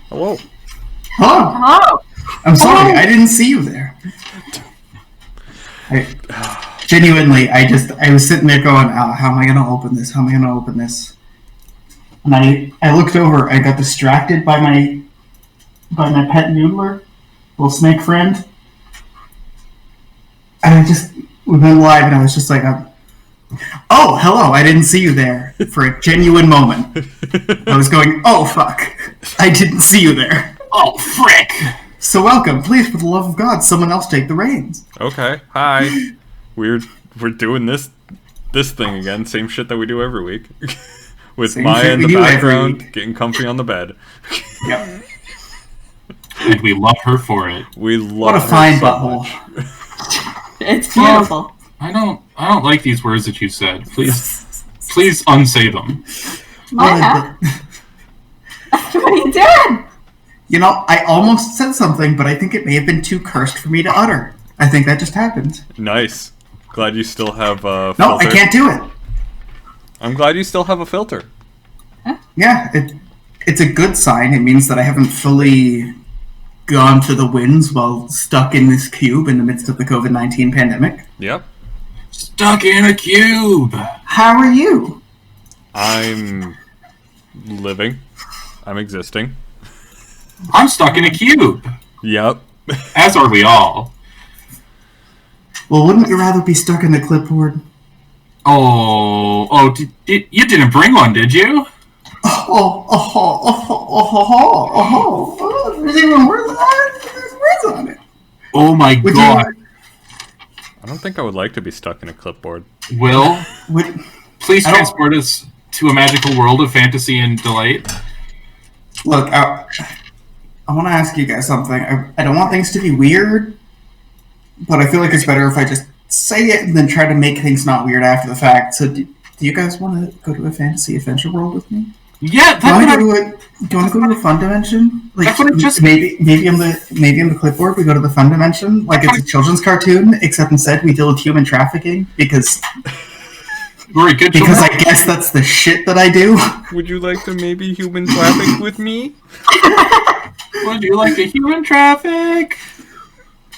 Hello. Hello. Hello. I'm sorry, I didn't see you there. Genuinely, I was sitting there going, how am I going to open this? How am I going to open this? And I looked over, I got distracted by my pet noodler, little snake friend. And we went live, and I was just like, oh, hello, I didn't see you there for a genuine moment. I was going, oh, fuck, I didn't see you there. Oh, frick. So welcome. Please, for the love of God, someone else take the reins. Okay, hi. We're doing this thing again, same shit that we do every week. With Same Maya shit in we the do every background, week. getting comfy on the bed. Yep. And we love her for it. We love What a her fine so butthole. much. It's beautiful. I don't like these words that you said. Please unsay them. Maya, what are you doing? You know, I almost said something, but I think it may have been too cursed for me to utter. I think that just happened. Nice. Glad you still have a filter. No, I can't do it. I'm glad you still have a filter. Yeah, it's a good sign. It means that I haven't fully gone to the winds while stuck in this cube in the midst of the COVID-19 pandemic. Yep. Stuck in a cube. How are you? I'm living. I'm existing. I'm stuck in a cube. Yep. As are we all. Well, wouldn't you rather be stuck in the clipboard? You didn't bring one, did you? There's even words on it. There's words on it. Oh my god. I don't think I would like to be stuck in a clipboard. Will, please transport us to a magical world of fantasy and delight. Look, I want to ask you guys something. I don't want things to be weird, but I feel like it's better if I just say it and then try to make things not weird after the fact. So do you guys want to go to a fantasy adventure world with me? Yeah, do you want to go to a fun dimension? Like, that's what I just maybe on the clipboard we go to the fun dimension, like it's a children's cartoon, except instead we deal with human trafficking because very good. Because I guess that's the shit that I do. Would you like to maybe human traffic with me? Would you like to human traffic?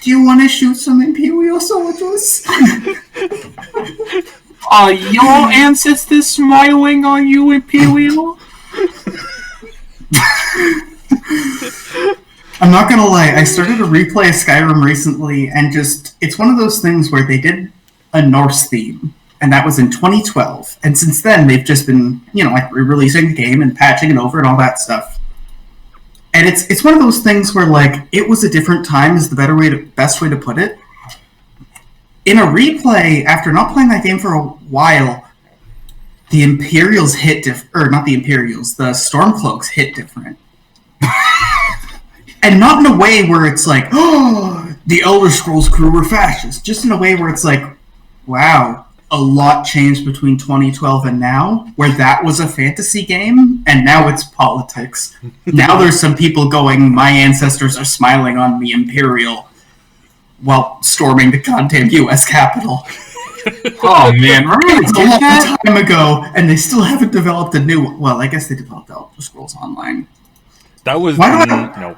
Do you want to shoot some Imperial soldiers? Are your ancestors smiling on you, Imperial? I'm not gonna lie, I started a replay of Skyrim recently, and it's one of those things where they did a Norse theme, and that was in 2012, and since then they've just been, re-releasing the game and patching it over and all that stuff. And it's one of those things where, like, it was a different time is the best way to put it. In a replay, after not playing that game for a while, the Imperials not the Imperials, the Stormcloaks hit different. And not in a way where it's like, oh, the Elder Scrolls crew were fascists. Just in a way where it's like, wow, a lot changed between 2012 and now, where that was a fantasy game, and now it's politics. Now there's some people going, my ancestors are smiling on the Imperial while storming the goddamn U.S. Capitol. Oh man, remember It's a long time ago, and they still haven't developed a new one. Well, I guess they developed Elder Scrolls Online. That was... no.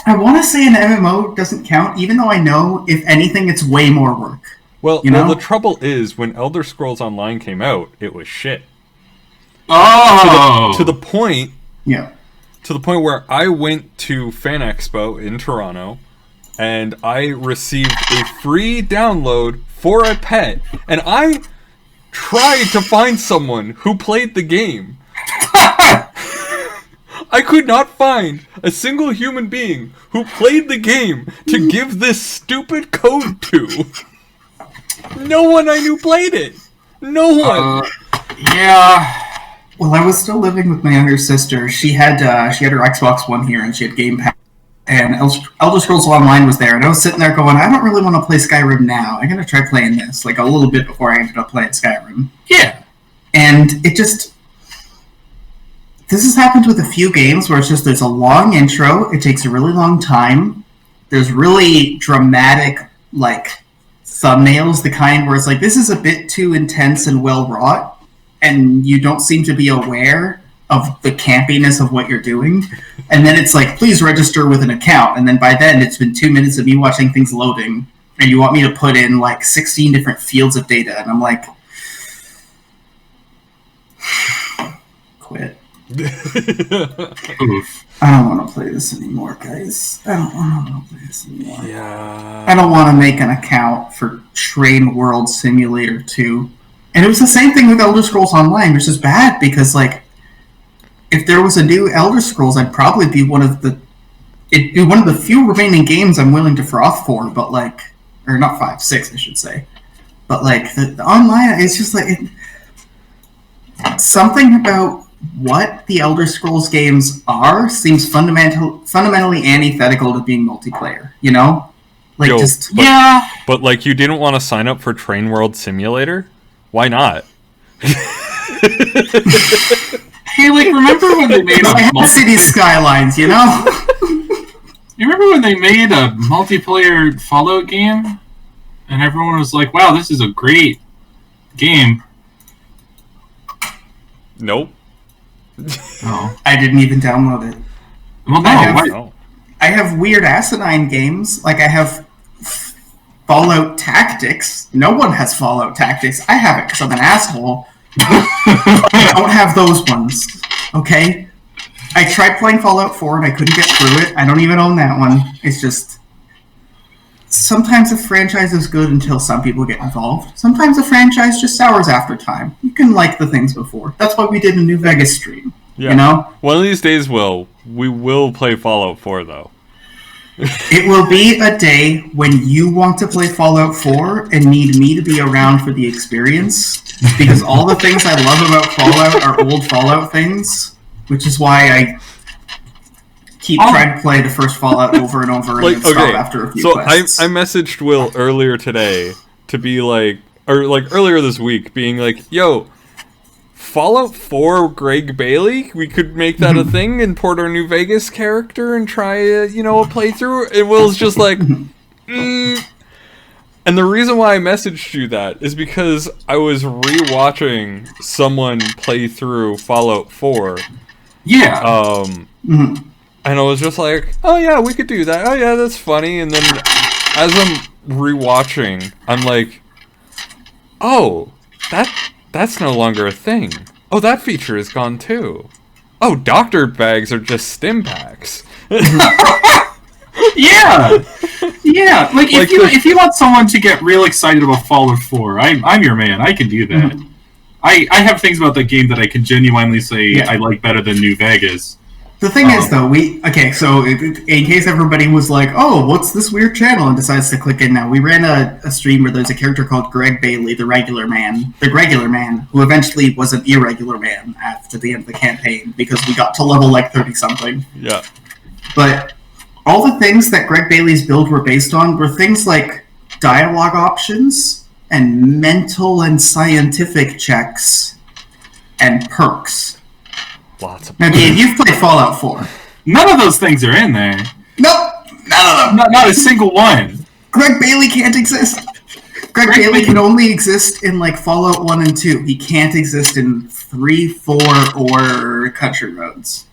I want to say an MMO doesn't count, even though I know, if anything, it's way more work. Well, the trouble is, when Elder Scrolls Online came out, it was shit. Oh! To the point... Yeah. To the point where I went to Fan Expo in Toronto, and I received a free download for a pet, and I tried to find someone who played the game. I could not find a single human being who played the game to give this stupid code to. No one I knew played it. No one. Yeah. Well, I was still living with my younger sister. She had her Xbox One here, and she had Game Pass. And Elder Scrolls Online was there, and I was sitting there going, I don't really want to play Skyrim now. I'm going to try playing this, like a little bit before I ended up playing Skyrim. Yeah. And this has happened with a few games where it's just there's a long intro, it takes a really long time, there's really dramatic, like, thumbnails, the kind where it's like, this is a bit too intense and well-wrought, and you don't seem to be aware of the campiness of what you're doing. And then it's like, please register with an account. And then by then, it's been 2 minutes of me watching things loading. And you want me to put in like 16 different fields of data. And I'm like, quit. Oof. I don't want to play this anymore, guys. I don't want to play this anymore. Yeah. I don't want to make an account for Train World Simulator 2. And it was the same thing with Elder Scrolls Online, which is bad because, like, if there was a new Elder Scrolls, I'd probably be it'd be one of the few remaining games I'm willing to froth for, but, like, or not 5, 6, I should say. But, like, the online, it's just like, something about what the Elder Scrolls games are seems fundamentally antithetical to being multiplayer, you know? Like, But, like, you didn't want to sign up for Train World Simulator? Why not? Hey, like, remember when they made City Skylines, you know? You remember when they made a multiplayer Fallout game? And everyone was like, wow, this is a great game. Nope. Oh. I didn't even download it. Well, no, I have weird asinine games. Like, I have Fallout Tactics. No one has Fallout Tactics. I have it because I'm an asshole. I don't have those ones. Okay? I tried playing Fallout 4 and I couldn't get through it. I don't even own that one. It's just... Sometimes a franchise is good until some people get involved. Sometimes a franchise just sours after time. You can like the things before. That's why we did a New Vegas stream. Yeah. You know? One of these days, we will play Fallout 4, though. It will be a day when you want to play Fallout 4 and need me to be around for the experience, because all the things I love about Fallout are old Fallout things, which is why I keep trying to play the first Fallout over and over and then stop after a few quests. I messaged Will earlier today to be like, or like earlier this week, being like, yo, Fallout 4 Greg Bailey, we could make that a thing and port our New Vegas character and try a playthrough. And Will's just like, And the reason why I messaged you that is because I was rewatching someone play through Fallout 4. Yeah. And I was just like, oh yeah, we could do that. Oh yeah, that's funny. And then as I'm rewatching, I'm like, oh, that's no longer a thing. Oh, that feature is gone too. Oh, doctor bags are just stim packs. Yeah. Yeah. Like if you want someone to get real excited about Fallout 4, I'm your man. I can do that. I have things about that game that I can genuinely say I like better than New Vegas. The thing is, though, so in case everybody was like, oh, what's this weird channel, and decides to click in now, we ran a stream where there's a character called Greg Bailey, the regular man, who eventually was an irregular man after the end of the campaign, because we got to level, 30-something. Yeah. But all the things that Greg Bailey's build were based on were things like dialogue options, and mental and scientific checks, and perks. Lots of. Now, Dave, you've played Fallout 4. None of those things are in there. Nope, none of them. Not a single one. Greg Bailey can't exist. Greg Bailey can only exist in Fallout 1 and 2. He can't exist in 3, 4, or Country Roads.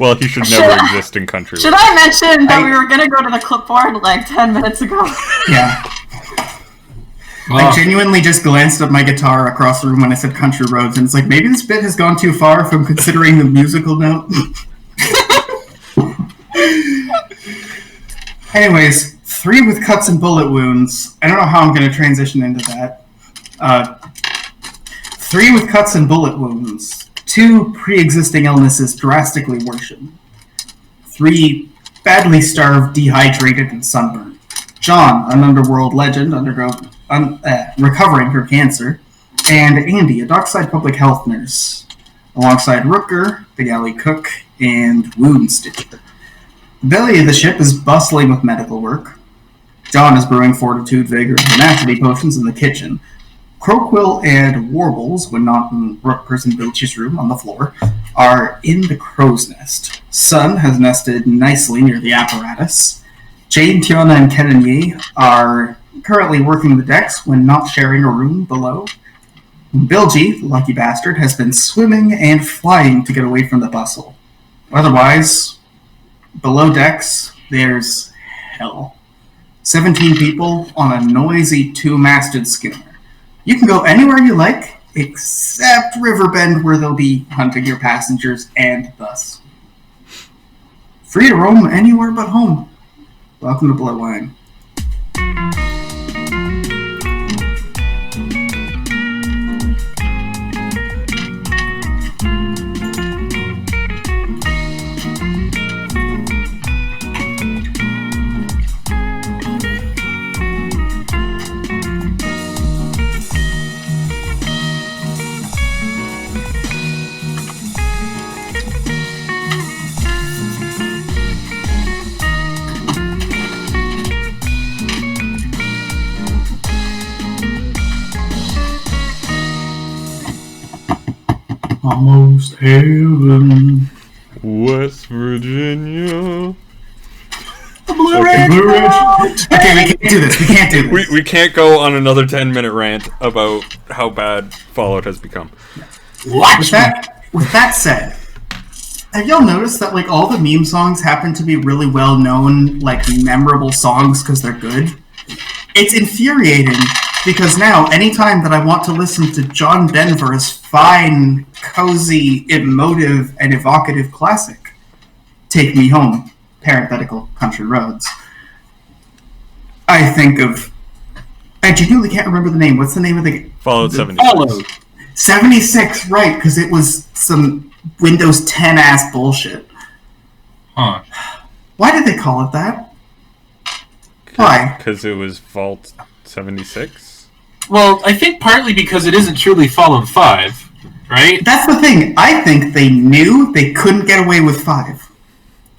Well, he should never exist in Country Roads. Should I mention that we were going to go to the clipboard 10 minutes ago? Yeah. I genuinely just glanced at my guitar across the room when I said Country Roads, and it's like, maybe this bit has gone too far if I'm considering the musical note. Anyways, 3 with cuts and bullet wounds. I don't know how I'm going to transition into that. 3 with cuts and bullet wounds. 2 pre-existing illnesses drastically worsened. 3 badly starved, dehydrated, and sunburned. John, an underworld legend, recovering from cancer, and Andy, a dockside public health nurse, alongside Rooker, the galley cook, and Wound Stitcher. The belly of the ship is bustling with medical work. John is brewing fortitude, vigor, and tenacity potions in the kitchen. Croquill and Warbles, when not in Rooker's and Bilch's room on the floor, are in the crow's nest. Sun has nested nicely near the apparatus. Jane, Tiana, and Kenanye are currently working the decks when not sharing a room below. Bilgy, the lucky bastard, has been swimming and flying to get away from the bustle. Otherwise, below decks, there's hell. 17 people on a noisy two-masted schooner. You can go anywhere you like, except Riverbend, where they'll be hunting your passengers and thus. Free to roam anywhere but home. Welcome to Bloodwine. Almost heaven. West Virginia. Blue Ridge. Okay, we can't do this. We can't do this. We can't go on another 10-minute rant about how bad Fallout has become. With that said, have y'all noticed that like all the meme songs happen to be really well known, like memorable songs because they're good? It's infuriating because now anytime that I want to listen to John Denver's fine, cozy, emotive, and evocative classic, Take Me Home, parenthetical Country Roads, I think of... I genuinely can't remember the name. What's the name of the... Fallout 76. 76, right, because it was some Windows 10 ass bullshit. Huh. Why did they call it that? Why? Because it was Vault 76? Well, I think partly because it isn't truly Fallout 5, right? That's the thing. I think they knew they couldn't get away with 5.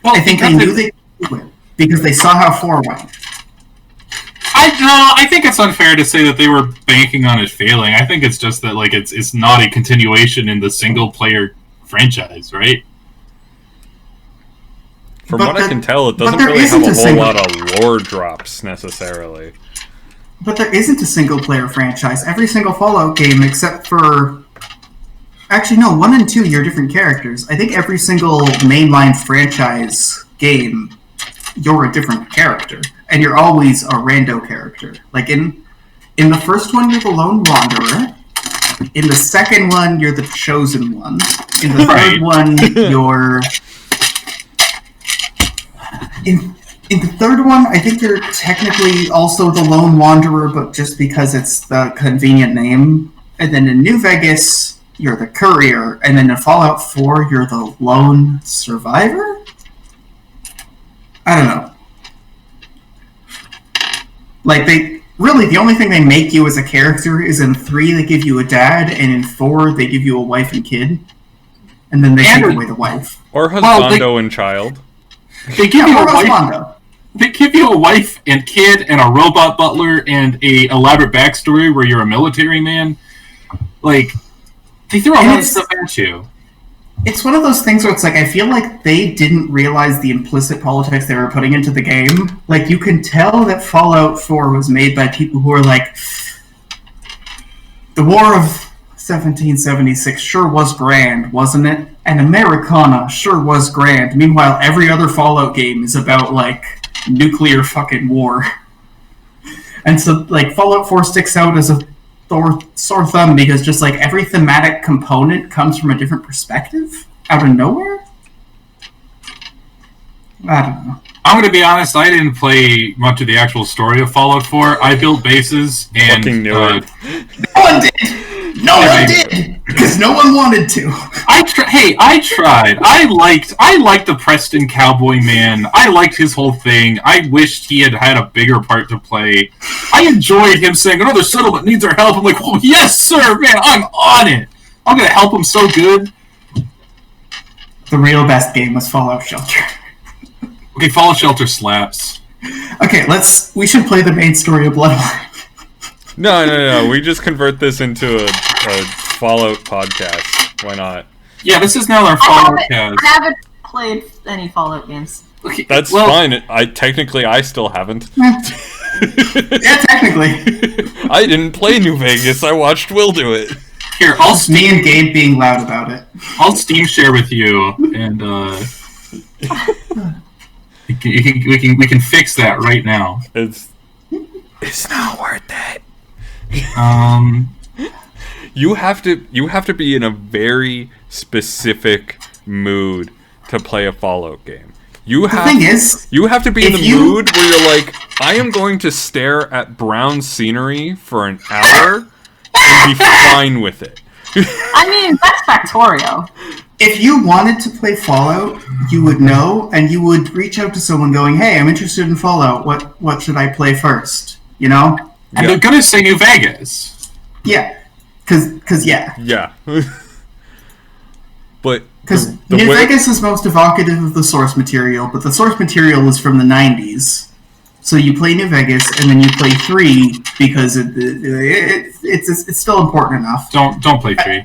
Well, I think they knew they couldn't do it because they saw how 4 went. I think it's unfair to say that they were banking on it failing. I think it's just that like it's not a continuation in the single player franchise, right? From what I can tell, it doesn't really have a whole lot of lore drops necessarily. But there isn't a single player franchise. Every single Fallout game except for... Actually, no, 1 and 2, you're different characters. I think every single mainline franchise game, you're a different character. And you're always a rando character. Like in the first one, you're the Lone Wanderer. In the second one, you're the Chosen One. In the third one, you're... In the third one, I think you're technically also the Lone Wanderer, but just because it's the convenient name. And then in New Vegas, you're the Courier. And then in Fallout 4, you're the Lone Survivor? I don't know. Like, the only thing they make you as a character is in 3, they give you a dad, and in 4, they give you a wife and kid. And then they take away the wife. Or husbando and child. They give you a wife. They give you a wife and kid and a robot butler and a elaborate backstory where you're a military man. Like, they throw a lot of stuff at you. It's one of those things where it's like, I feel like they didn't realize the implicit politics they were putting into the game. Like, you can tell that Fallout 4 was made by people who are like, the War of 1776 sure was grand, wasn't it? And Americana sure was grand. Meanwhile, every other Fallout game is about, like, nuclear fucking war. And so, like, Fallout 4 sticks out as a sore thumb because just, like, every thematic component comes from a different perspective out of nowhere? I don't know. I'm going to be honest, I didn't play much of the actual story of Fallout 4. I built bases and... Fucking knew it. No one did! No one did! Because no one wanted to. I tried. I liked the Preston Cowboy Man. I liked his whole thing. I wished he had had a bigger part to play. I enjoyed him saying, another settlement needs our help. I'm like, oh, yes, sir, man, I'm on it. I'm going to help him so good. The real best game was Fallout Shelter. Okay, Fallout Shelter slaps. Okay, we should play the main story of Bloodwine. No. We just convert this into a Fallout podcast. Why not? Yeah, this is now our Fallout cast. I haven't played any Fallout games. Okay, that's fine. I still haven't. Yeah, technically. I didn't play New Vegas. I watched Will do it. Here, I'll me and Gabe being loud about it. I'll Steam share with you, and we can fix that right now. It's not worth it. You have to be in a very specific mood to play a Fallout game. You have to be in the mood where you're like, I am going to stare at brown scenery for an hour and be fine with it. I mean, that's Factorio. If you wanted to play Fallout, you would know, and you would reach out to someone going, hey, I'm interested in Fallout. What should I play first? You know? And they're gonna say New Vegas. Yeah. Cause yeah. Yeah. But because New Vegas is most evocative of the source material, but the source material is from the 90s. So you play New Vegas, and then you play 3 because it's still important enough. Don't play 3.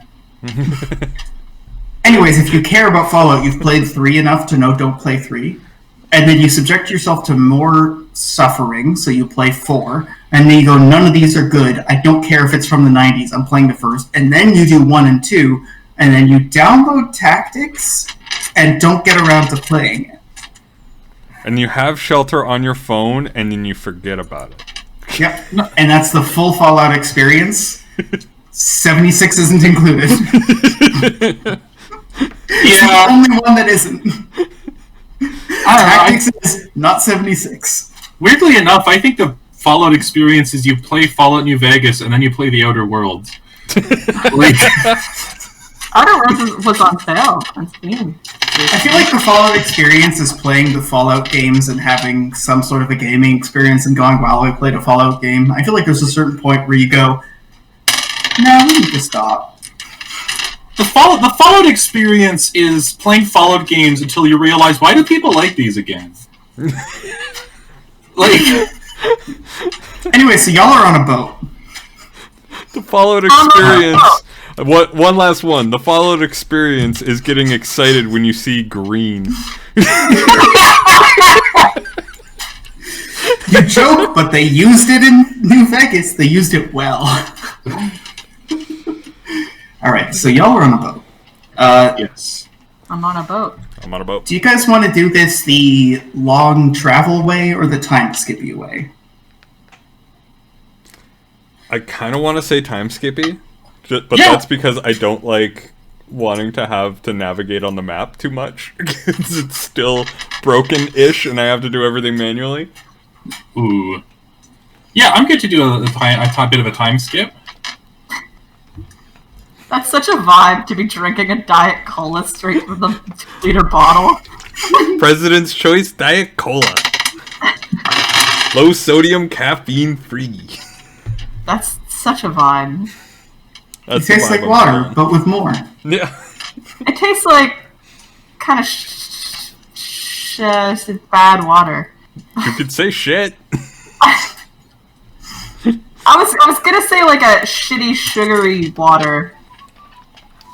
Anyways, if you care about Fallout, you've played 3 enough to know don't play 3. And then you subject yourself to more suffering, so you play 4. And then you go, none of these are good. I don't care if it's from the 90s. I'm playing the first. And then you do 1 and 2. And then you download Tactics and don't get around to playing it. And you have Shelter on your phone, and then you forget about it. Yep. And that's the full Fallout experience. 76 isn't included. It's the only one that isn't. Tactics is not 76. Weirdly enough, I think the Fallout experience is you play Fallout New Vegas and then you play the Outer Worlds. Outer Worlds was on sale on Steam. I feel like the Fallout experience is playing the Fallout games and having some sort of a gaming experience and going, wow, I played a Fallout game. I feel like there's a certain point where you go, no, we need to stop. The Fallout experience is playing Fallout games until you realize, why do people like these again? Anyway, so y'all are on a boat. The Fallout experience... One last one. The Fallout experience is getting excited when you see green. You joke, but they used it in New Vegas. They used it well. Alright, so y'all are on a boat. Yes. I'm on a boat. Do you guys want to do this the long travel way or the time skippy way? I kind of want to say time skippy. But that's because I don't like wanting to have to navigate on the map too much. It's still broken-ish, and I have to do everything manually. Ooh. Yeah, I'm good to do a bit of a time skip. That's such a vibe to be drinking a Diet Cola straight from the 2-liter bottle. President's Choice Diet Cola. Low sodium, caffeine free. That's such a vibe. It tastes like water, but with more. Yeah. It tastes like kind of bad water. You could say shit. I was gonna say like a shitty sugary water,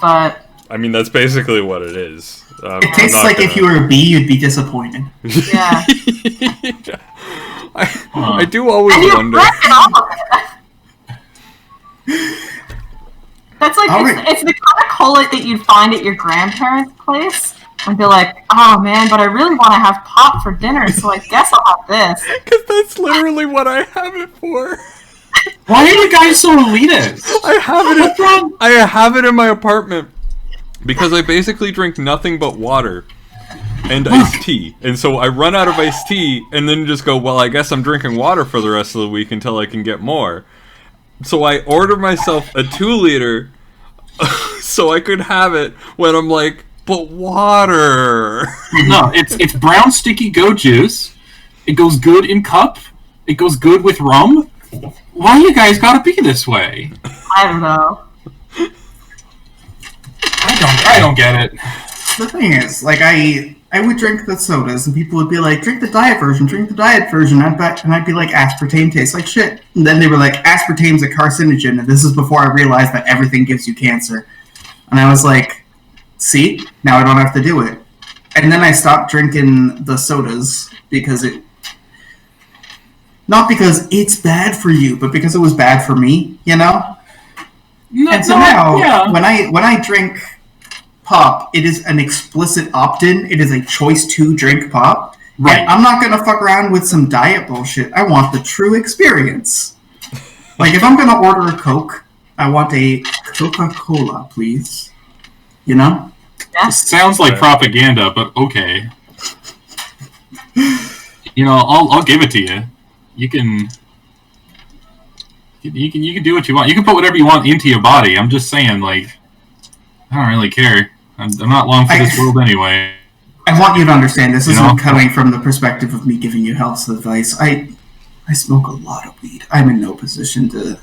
but I mean that's basically what it is. It tastes like if you were a bee, you'd be disappointed. Yeah. I do always wonder. That's like it's the kind of cola that you'd find at your grandparents' place and be like, oh man, but I really want to have pop for dinner, so I guess I'll have this. Because that's literally what I have it for. Why are you guys so elitist? I have it in my apartment because I basically drink nothing but water and iced tea. And so I run out of iced tea and then just go, well, I guess I'm drinking water for the rest of the week until I can get more. So I order myself a 2-liter so I could have it when I'm like, but water. No, it's brown sticky goat juice. It goes good in cup. It goes good with rum. Why you guys gotta be this way? I don't know. I don't get it. The thing is, like, I would drink the sodas, and people would be like, drink the diet version. And I'd be like, aspartame tastes like shit. And then they were like, aspartame's a carcinogen, and this is before I realized that everything gives you cancer. And I was like, see? Now I don't have to do it. And then I stopped drinking the sodas, because not because it's bad for you, but because it was bad for me, you know? And so now, when I drink pop, it is an explicit opt-in. It is a choice to drink pop. Right. And I'm not gonna fuck around with some diet bullshit. I want the true experience. Like, if I'm gonna order a Coke, I want a Coca-Cola, please. You know? Yeah. Sounds like propaganda, but okay. You know, I'll give it to you. You can do what you want. You can put whatever you want into your body. I'm just saying, like, I don't really care. I'm not long for this world anyway. I want you to understand, this isn't coming from the perspective of me giving you health advice. I smoke a lot of weed. I'm in no position to...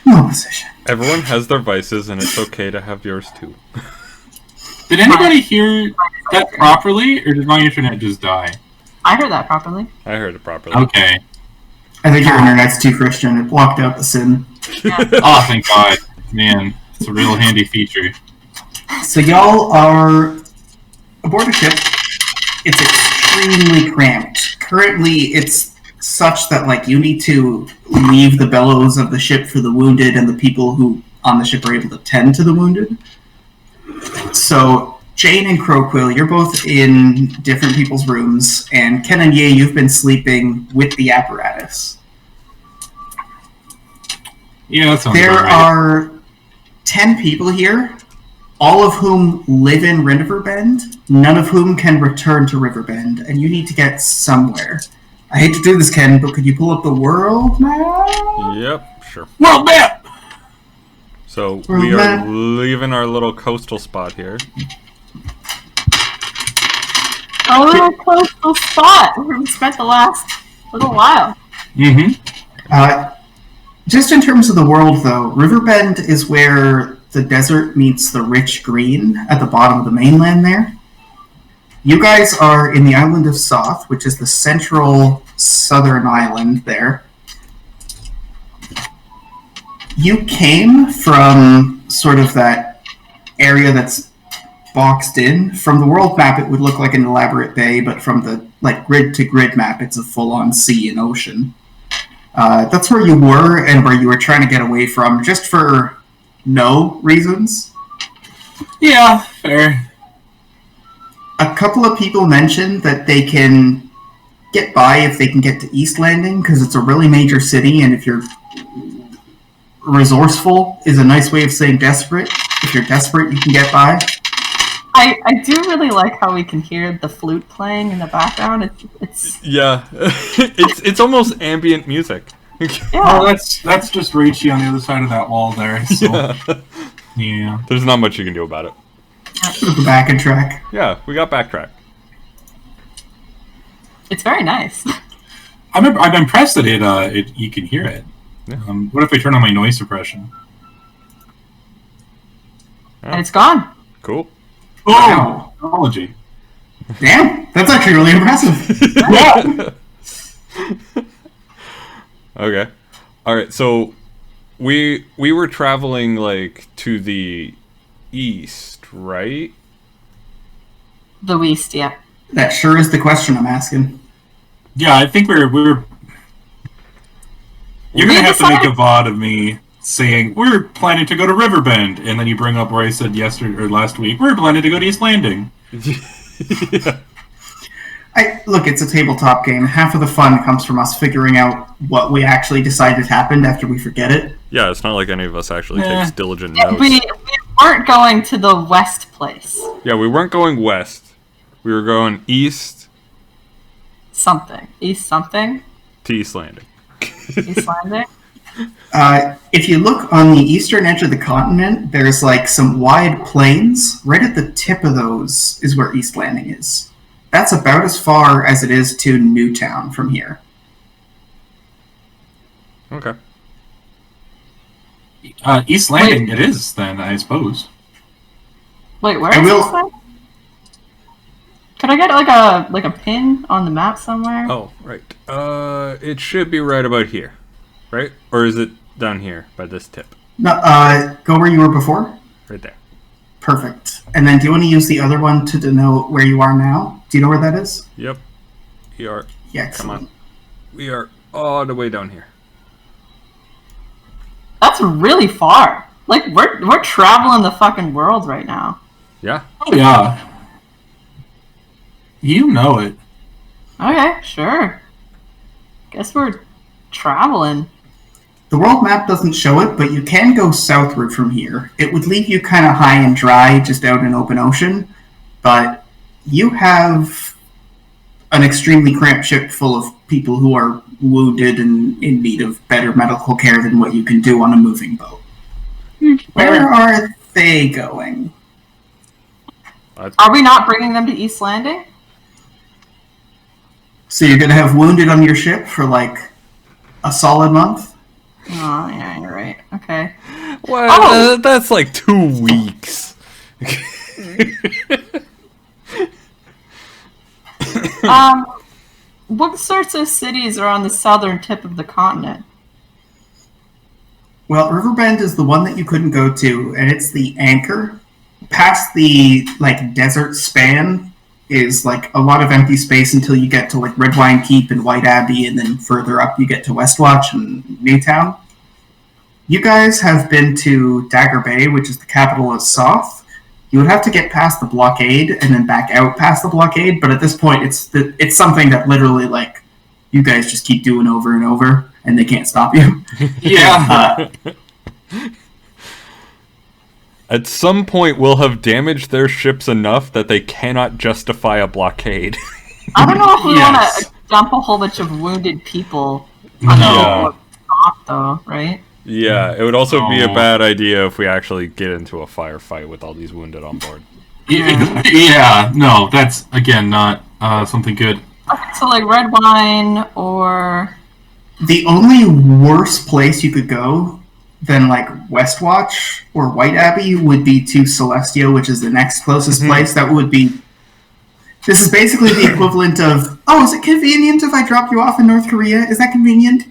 no position. Everyone has their vices, and it's okay to have yours too. Did anybody hear that properly, or did my internet just die? I heard that properly. I heard it properly. Okay. I think your internet's too Christian. It blocked out the sin. Yeah. Oh, thank God. Man, it's a real handy feature. So y'all are aboard a ship. It's extremely cramped. Currently, it's such that, like, you need to leave the bellows of the ship for the wounded, and the people who on the ship are able to tend to the wounded. So, Jane and Crowquill, you're both in different people's rooms, and Ken and Ye, you've been sleeping with the apparatus. Yeah, that sounds There about right. are 10 people here, all of whom live in Riverbend, none of whom can return to Riverbend, and you need to get somewhere. I hate to do this, Ken, but could you pull up the world map? Yep, sure. World map! So we are leaving our little coastal spot here. A little coastal spot where we spent the last little while. Mm-hmm. Just in terms of the world, though, Riverbend is where the desert meets the rich green at the bottom of the mainland there. You guys are in the island of Soth, which is the central southern island there. You came from sort of that area that's boxed in. From the world map, it would look like an elaborate bay, but from the grid-to-grid map, it's a full-on sea and ocean. That's where you were and where you were trying to get away from, just for no reasons. Yeah, fair. A couple of people mentioned that they can get by if they can get to East Landing, because it's a really major city, and if you're resourceful is a nice way of saying desperate. If you're desperate, you can get by. I do really like how we can hear the flute playing in the background. It's Yeah, it's almost ambient music. yeah. Oh, that's just Rachie on the other side of that wall there. So. Yeah. There's not much you can do about it. Go back and track. Yeah, we got backtrack. It's very nice. I'm impressed that it you can hear it. Yeah. What if I turn on my noise suppression? And it's gone. Cool. Oh, Wow. technology. Damn, that's actually really impressive. Yeah. Okay. All right. So we were traveling like to the east, right? The West, yeah. That sure is the question I'm asking. Yeah, I think we're You're gonna have to make a VOD of me saying we're planning to go to Riverbend, and then you bring up where I said yesterday or last week we're planning to go to East Landing. Yeah. Look, it's a tabletop game. Half of the fun comes from us figuring out what we actually decided happened after we forget it. Yeah, it's not like any of us actually Yeah. takes diligent Yeah, notes. we weren't going to the west place. Yeah, we weren't going west. We were going east Something. East something? to East Landing. East Landing? If you look on the eastern edge of the continent, there's like some wide plains. Right at the tip of those is where East Landing is. That's about as far as it is to Newtown from here. Okay. East Landing, it is then, I suppose. Wait, where I is will- East Landing? Could I get like a pin on the map somewhere? Oh, right. It should be right about here, right? Or is it down here by this tip? No, go where you were before. Right there. Perfect. And then do you want to use the other one to denote where you are now? Do you know where that is? Yep. We are. Yeah, Come excellent. on. We are all the way down here. That's really far. Like, we're traveling the fucking world right now. Yeah. Oh, yeah. You know it. Okay, sure. Guess we're traveling. The world map doesn't show it, but you can go southward from here. It would leave you kind of high and dry, just out in open ocean, but you have an extremely cramped ship full of people who are wounded and in need of better medical care than what you can do on a moving boat. Where are they going? Are we not bringing them to East Landing? So you're going to have wounded on your ship for like a solid month? Oh, yeah, you're right. Okay. Well, that's like 2 weeks. What sorts of cities are on the southern tip of the continent? Well, Riverbend is the one that you couldn't go to, and it's the anchor. Past the like desert span is like a lot of empty space until you get to like Redwine Keep and White Abbey, and then further up you get to Westwatch and Newtown. You guys have been to Dagger Bay, which is the capital of Soth. You would have to get past the blockade and then back out past the blockade, but at this point it's something that literally like you guys just keep doing over and over, and they can't stop you. Yeah. At some point, we'll have damaged their ships enough that they cannot justify a blockade. I don't know if we Yes. want to dump a whole bunch of wounded people No. on the top, though, right? Yeah, it would also be a Oh. bad idea if we actually get into a firefight with all these wounded on board. Yeah, no, that's, again, not something good. Okay, so like red wine or The only worse place you could go than like Westwatch or White Abbey would be to Celestia, which is the next closest place. That would be. This is basically the equivalent of, oh, is it convenient if I drop you off in North Korea? Is that convenient?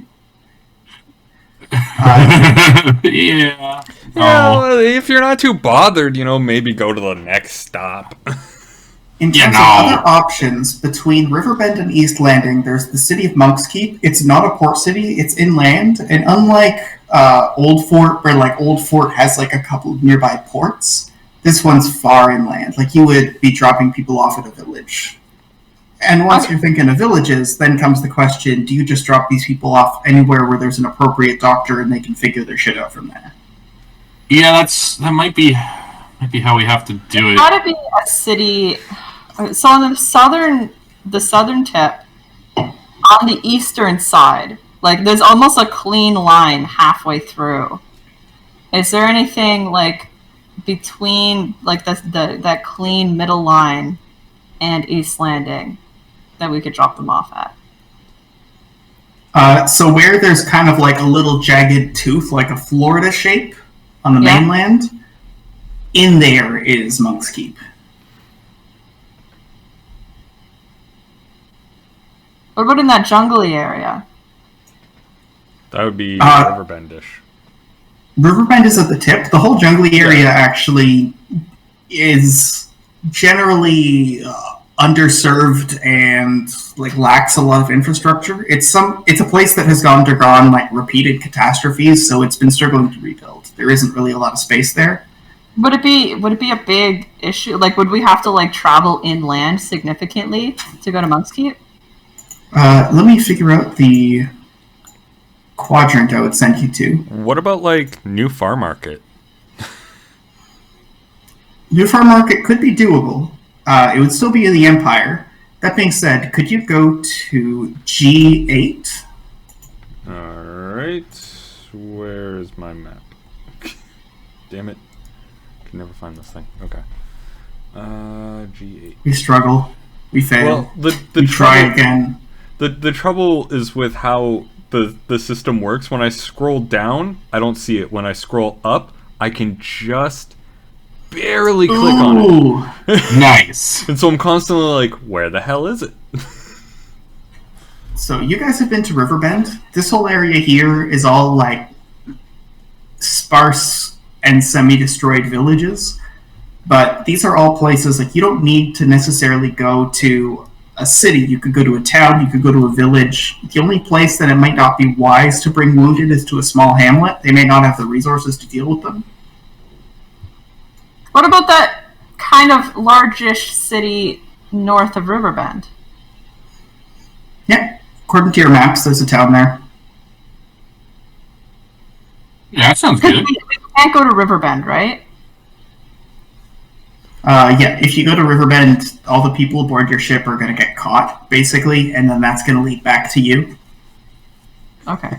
Yeah. Well, if you're not too bothered, maybe go to the next stop. In terms of other options, between Riverbend and East Landing, there's the city of Monk's Keep. It's not a port city, it's inland, and unlike Old Fort, where like Old Fort has like a couple of nearby ports, this one's far inland. Like you would be dropping people off at a village. And once you're thinking of villages, then comes the question, do you just drop these people off anywhere where there's an appropriate doctor and they can figure their shit out from there? Yeah, that might be how we have to do it. gotta be a city. So on the southern tip, on the eastern side, like there's almost a clean line halfway through. Is there anything like between like that clean middle line and East Landing that we could drop them off at? So where there's kind of like a little jagged tooth, like a Florida shape on the mainland, in there is Monk's Keep. What about in that jungly area? That would be Riverbendish. Riverbend is at the tip. The whole jungly area actually is generally underserved and like lacks a lot of infrastructure. It's a place that has undergone like repeated catastrophes, so it's been struggling to rebuild. There isn't really a lot of space there. Would it be a big issue? Like, would we have to like travel inland significantly to go to Monk's Keep? Let me figure out the quadrant I would send you to. What about like New Farm Market? New Farm Market could be doable. It would still be in the Empire. That being said, could you go to G8? Alright. Where is my map? Damn it. Can never find this thing. Okay. G8. We struggle. We fail. Well, we try again. The trouble is with how the system works. When I scroll down, I don't see it. When I scroll up, I can just barely click on it. Nice. And so I'm constantly like, where the hell is it? So you guys have been to Riverbend. This whole area here is all like sparse and semi-destroyed villages. But these are all places like you don't need to necessarily go to a city, you could go to a town, you could go to a village. The only place that it might not be wise to bring wounded is to a small hamlet. They may not have the resources to deal with them. What about that kind of largish city north of Riverbend? Yeah, according to your maps, there's a town there. Yeah, that sounds good. We can't go to Riverbend, right? Yeah, if you go to Riverbend, all the people aboard your ship are going to get caught, basically, and then that's going to lead back to you. Okay.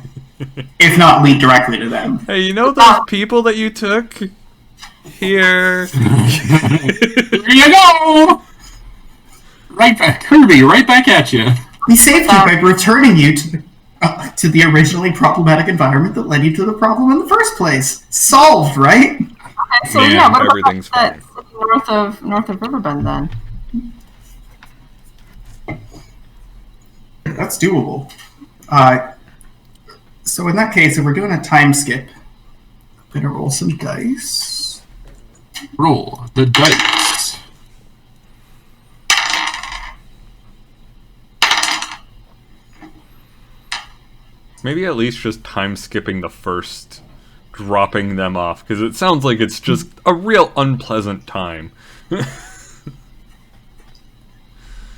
If not, lead directly to them. Hey, you know those people that you took? Here. Here you go! Right back, Kirby, right back at you. We saved you by returning you to the originally problematic environment that led you to the problem in the first place. Solved, right? Okay, so Yeah, what everything's about that fine. city north of Riverbend then? That's doable. So in that case, if we're doing a time skip, I'm going to roll some dice. Roll the dice. Maybe at least just time skipping the first, dropping them off, because it sounds like it's just a real unpleasant time.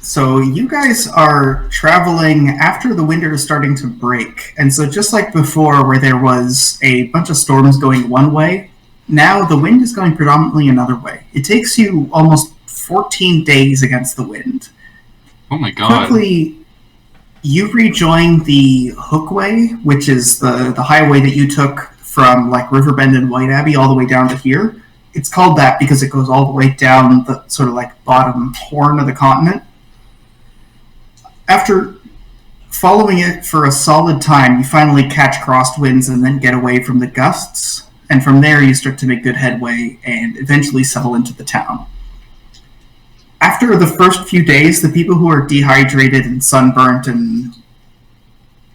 So you guys are traveling after the winter is starting to break. And so just like before where there was a bunch of storms going one way, now the wind is going predominantly another way. It takes you almost 14 days against the wind. Oh my god. Quickly, you rejoin the Hookway, which is the highway that you took from like Riverbend and White Abbey all the way down to here. It's called that because it goes all the way down the sort of like bottom horn of the continent. After following it for a solid time, you finally catch crosswinds and then get away from the gusts. And from there, you start to make good headway and eventually settle into the town. After the first few days, the people who are dehydrated and sunburnt and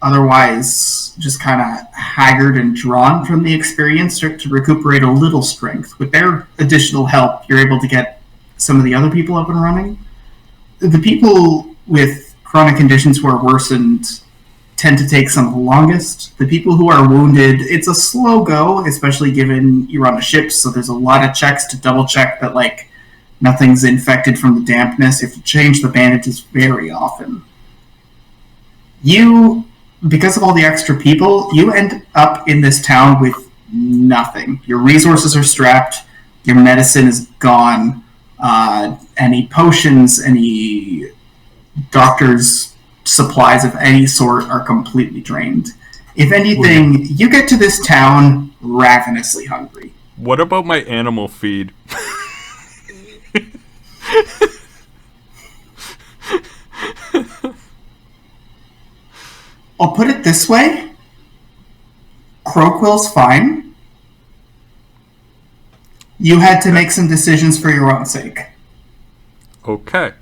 otherwise just kind of haggard and drawn from the experience start to recuperate a little strength. With their additional help, you're able to get some of the other people up and running. The people with chronic conditions who are worsened tend to take some of the longest. The people who are wounded, it's a slow go, especially given you're on a ship, so there's a lot of checks to double check that like nothing's infected from the dampness. You have to change the bandages very often. Because of all the extra people, you end up in this town with nothing. Your resources are strapped, your medicine is gone, any potions, any doctor's supplies of any sort are completely drained. If anything, you get to this town ravenously hungry. What about my animal feed? I'll put it this way. Crowquill's fine. You had to make some decisions for your own sake. Okay.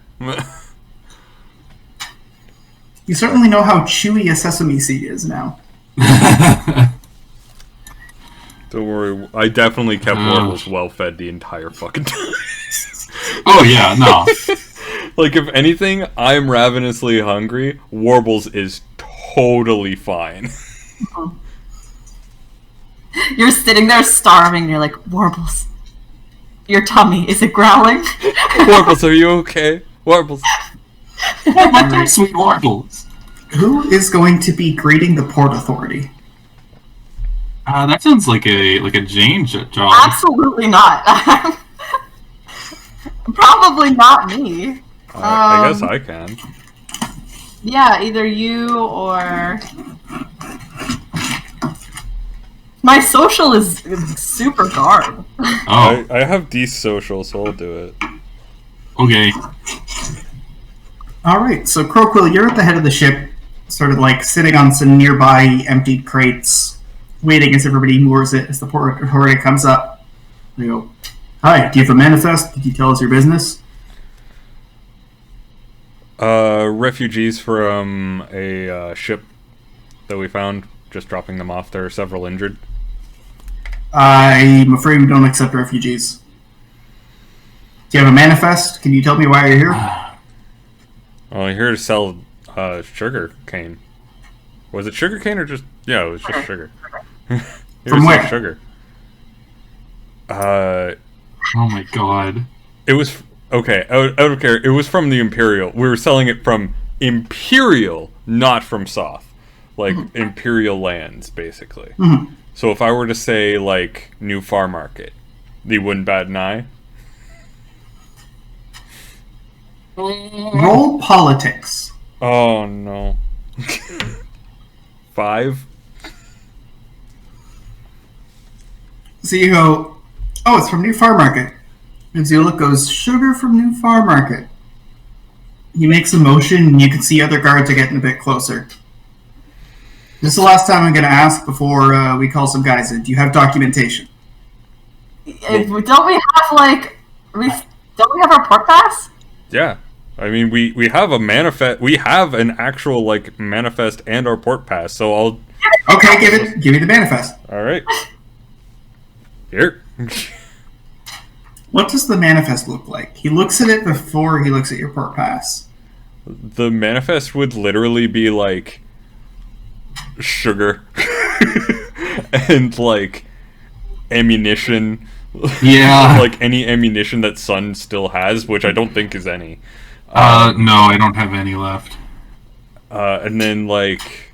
You certainly know how chewy a sesame seed is now. Don't worry, I definitely kept Warbles well fed the entire fucking time. Oh yeah, no. Like, if anything, I'm ravenously hungry. Warbles is totally fine. You're sitting there starving, and you're like, Warbles, your tummy, is it growling? Warbles, are you okay? Warbles. My dear sweet Warbles. Who is going to be greeting the Port Authority? That sounds like a Jane job. Absolutely not. Probably not me. I guess I can. Yeah, either you or... My social is super garb. Oh, I have desocial, so I'll do it. okay. Alright, so Crowquill, you're at the head of the ship, sort of like sitting on some nearby emptied crates, waiting as everybody moors it as the Port Authority comes up. They go, "Hi, do you have a manifest? Could you tell us your business?" Refugees from a ship that we found, just dropping them off. There are several injured. I'm afraid we don't accept refugees. Do you have a manifest? Can you tell me why you're here? Well, I'm here to sell sugar cane. Was it sugar cane or just... Yeah, it was just sugar. From where? Sugar. Oh my god. It was... Okay, I don't care. It was from the Imperial. We were selling it from Imperial, not from Soth. Like, Imperial lands, basically. Mm-hmm. So if I were to say, like, New Far Market, you wouldn't bat an eye? Roll politics. Oh, no. 5? So you go, oh, it's from New Far Market. And Zuluk goes, sugar from New Far Market. He makes a motion, and you can see other guards are getting a bit closer. This is the last time I'm going to ask before we call some guys in. Do you have documentation? Don't we have like don't we have our port pass? Yeah. I mean, we have a manifest. We have an actual, like, manifest and our port pass, so I'll... Okay, give me the manifest. Alright. Here. What does the manifest look like? He looks at it before he looks at your port pass. The manifest would literally be, like, sugar. And, like, ammunition. Yeah. Like, any ammunition that Sun still has, which I don't think is any. No, I don't have any left. And then, like...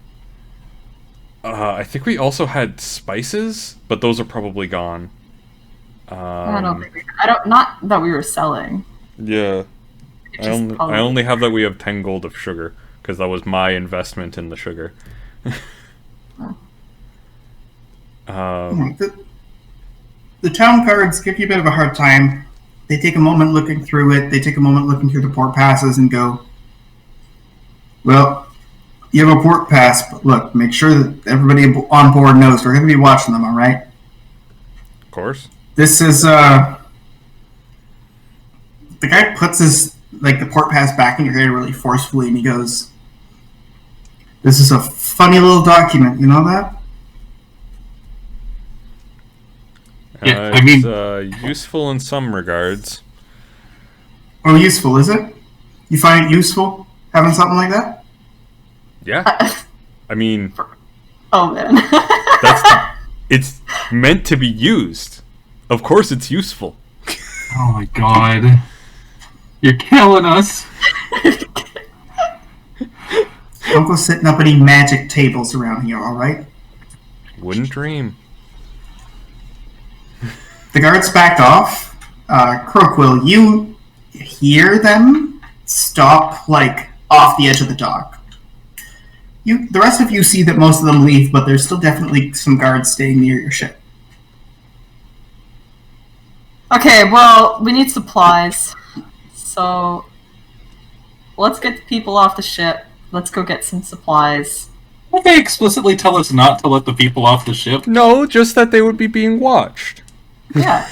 I think we also had spices, but those are probably gone. I don't. Not that we were selling. Yeah. I only have that we have 10 gold of sugar, because that was my investment in the sugar. The town guards give you a bit of a hard time. They take a moment looking through it. They take a moment looking through the port passes and go, well, you have a port pass, but look, make sure that everybody on board knows we're going to be watching them, all right? Of course. This is, the guy puts his, like, the port pass back in your hand really forcefully, and he goes, this is a funny little document, you know that? Yeah, I mean... It's useful in some regards. Oh, useful, is it? You find it useful, having something like that? Yeah. I mean... Oh, man. It's meant to be used. Of course it's useful. Oh my god. You're killing us. Don't go setting up any magic tables around here, alright? Wouldn't dream. The guards back off. Croakwill, you hear them stop, like, off the edge of the dock. The rest of you see that most of them leave, but there's still definitely some guards staying near your ship. Okay, well, we need supplies. So, let's get the people off the ship. Let's go get some supplies. Did they explicitly tell us not to let the people off the ship? No, just that they would be being watched. Yeah.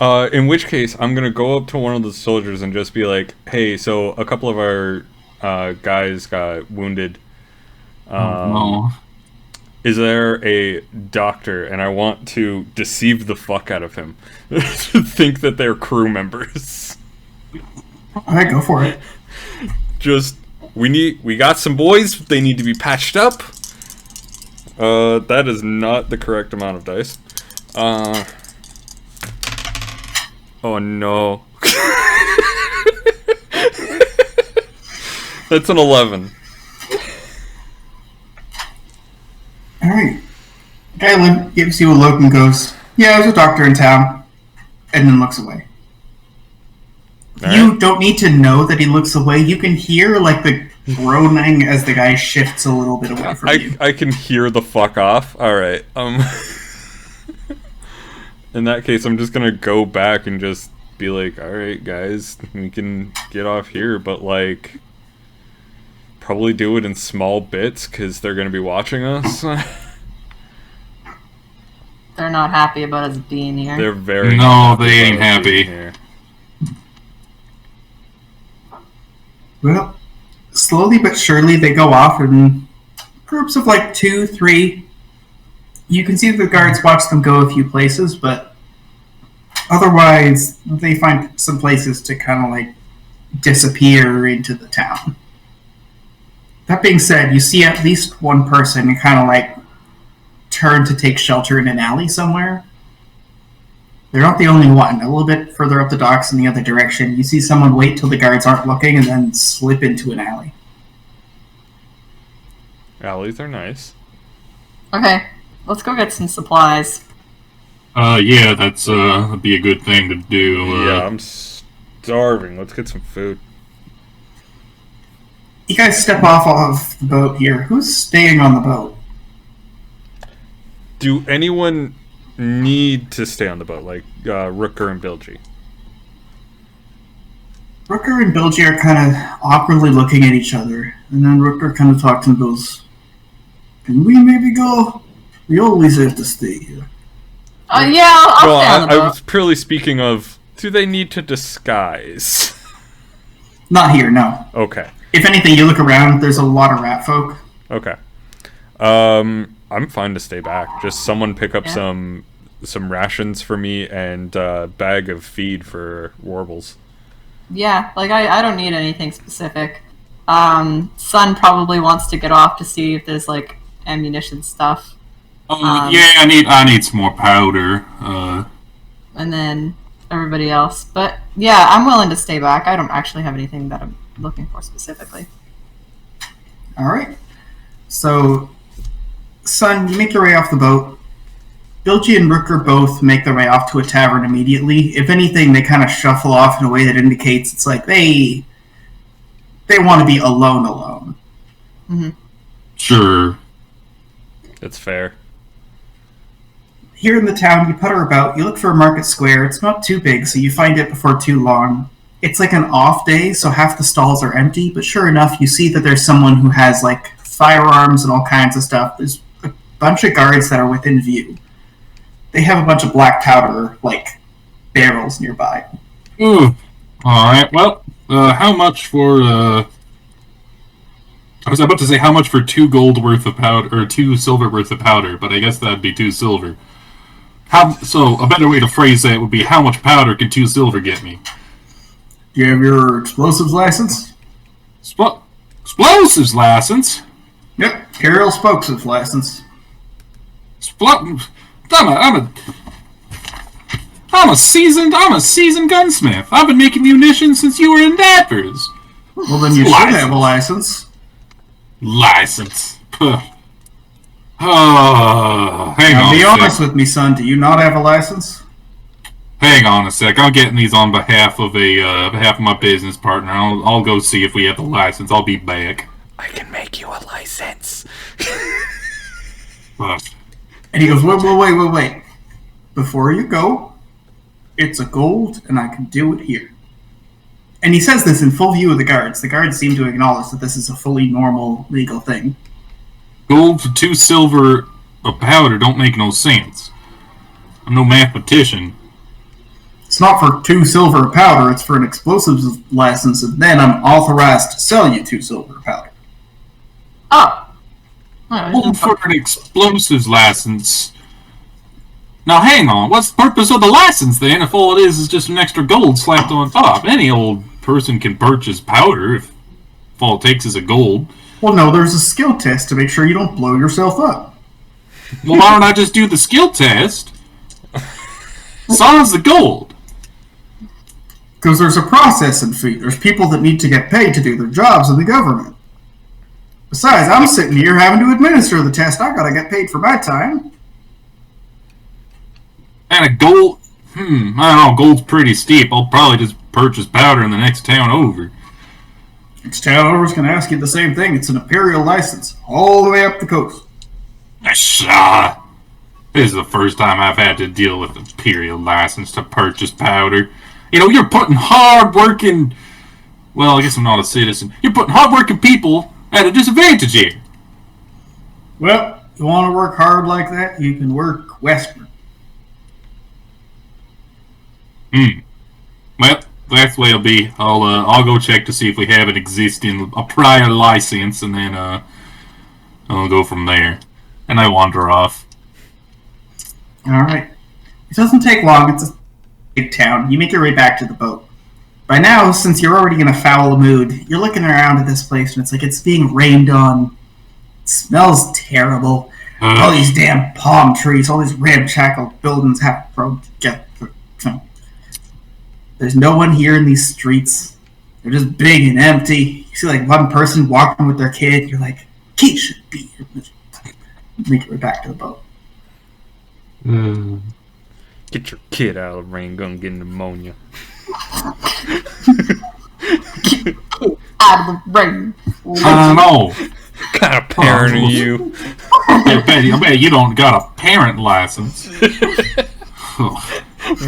In which case, I'm gonna go up to one of the soldiers and just be like, hey, so a couple of our guys got wounded. No. Is there a doctor? And I want to deceive the fuck out of him. To think that they're crew members. Alright, go for it. Just, we got some boys, they need to be patched up. That is not the correct amount of dice. Oh no. That's an 11. Alright. Guy gives you a look and goes, yeah, there's a doctor in town. And then looks away. You don't need to know that he looks away. You can hear, like, the groaning as the guy shifts a little bit away from you. I can hear the fuck off. Alright, in that case, I'm just gonna go back and just be like, alright, guys, we can get off here, but, like, probably do it in small bits, because they're gonna be watching us. They're not happy about us being here. They're very No, they ain't happy. Here. Well, slowly but surely they go off in groups of like 2, 3. You can see the guards watch them go a few places, but otherwise they find some places to kind of like disappear into the town. That being said, you see at least one person kind of like turn to take shelter in an alley somewhere. They're not the only one. A little bit further up the docks in the other direction, you see someone wait till the guards aren't looking and then slip into an alley. Alleys are nice. Okay, let's go get some supplies. Yeah, that'd be a good thing to do. Yeah, I'm starving. Let's get some food. You guys step off of the boat here. Who's staying on the boat? Do anyone need to stay on the boat, like Rooker and Bilgy? Rooker and Bilgy are kind of awkwardly looking at each other, and then Rooker kind of talks and goes, "Can we maybe go? We always have to stay here." Yeah, I'll stay on the boat. I was purely speaking of, do they need to disguise? Not here, no. Okay. If anything, you look around, there's a lot of rat folk. Okay. I'm fine to stay back. Just someone pick up some rations for me and a bag of feed for Warbles. Yeah, like I don't need anything specific. Sun probably wants to get off to see if there's like ammunition stuff. Yeah, I need some more powder. And then everybody else. But yeah, I'm willing to stay back. I don't actually have anything that I'm looking for specifically. All right. So, Sun, you make your way off the boat. Bilgy and Rooker both make their way off to a tavern immediately. If anything, they kind of shuffle off in a way that indicates it's like they want to be alone. Mm-hmm. Sure. That's fair. Here in the town, you putter about, you look for a market square. It's not too big, so you find it before too long. It's like an off day, so half the stalls are empty, but sure enough, you see that there's someone who has like firearms and all kinds of stuff. There's a bunch of guards that are within view. They have a bunch of black powder, like, barrels nearby. Ooh. Alright, well, how much for, I was about to say how much for 2 gold worth of powder, or 2 silver worth of powder, but I guess that'd be 2 silver. So, a better way to phrase that would be, how much powder can 2 silver get me? Do you have your explosives license? Explosives license? Yep, Carol Spokes's license. I'm a seasoned gunsmith. I've been making munitions since you were in diapers. Well, then you should have a license. License. Oh, hang now, on. Be honest with me, son. Do you not have a license? Hang on a sec. I'm getting these on behalf of my business partner. I'll go see if we have the license. I'll be back. I can make you a license. And he goes, wait. Before you go, it's a gold, and I can do it here. And he says this in full view of the guards. The guards seem to acknowledge that this is a fully normal, legal thing. Gold for 2 silver of powder don't make no sense. I'm no mathematician. It's not for 2 silver of powder, it's for an explosives license, and then I'm authorized to sell you 2 silver of powder. Gold for an explosives license. Now hang on, what's the purpose of the license then if all it is just an extra gold slapped on top? Any old person can purchase powder if all it takes is a gold. Well, no, there's a skill test to make sure you don't blow yourself up. Well, why don't I just do the skill test? So's the gold. Because there's a processing fee. There's people that need to get paid to do their jobs in the government. Besides, I'm sitting here having to administer the test. I gotta get paid for my time. And a gold... I don't know, gold's pretty steep. I'll probably just purchase powder in the next town over. Next town over's gonna ask you the same thing. It's an imperial license, all the way up the coast. This is the first time I've had to deal with imperial license to purchase powder. You know, you're putting hard-working... Well, I guess I'm not a citizen. You're putting hard-working people at a disadvantage here. Well, you want to work hard like that, you can work westward. Well, that's the way it'll be. I'll go check to see if we have a prior license, and then I'll go from there. And I wander off. All right. It doesn't take long. It's a big town. You make your way back to the boat. by now, since you're already in a foul mood, you're looking around at this place, and it's like it's being rained on. It smells terrible. All these damn palm trees, all these ramshackle buildings have to get. There's no one here in these streets. They're just big and empty. You see like one person walking with their kid. You're like, kid should be here. Make it back to the boat. Get your kid out of the rain, gonna get pneumonia. Out of the rain. I don't know. What kind of parent are you? I bet you don't got a parent license.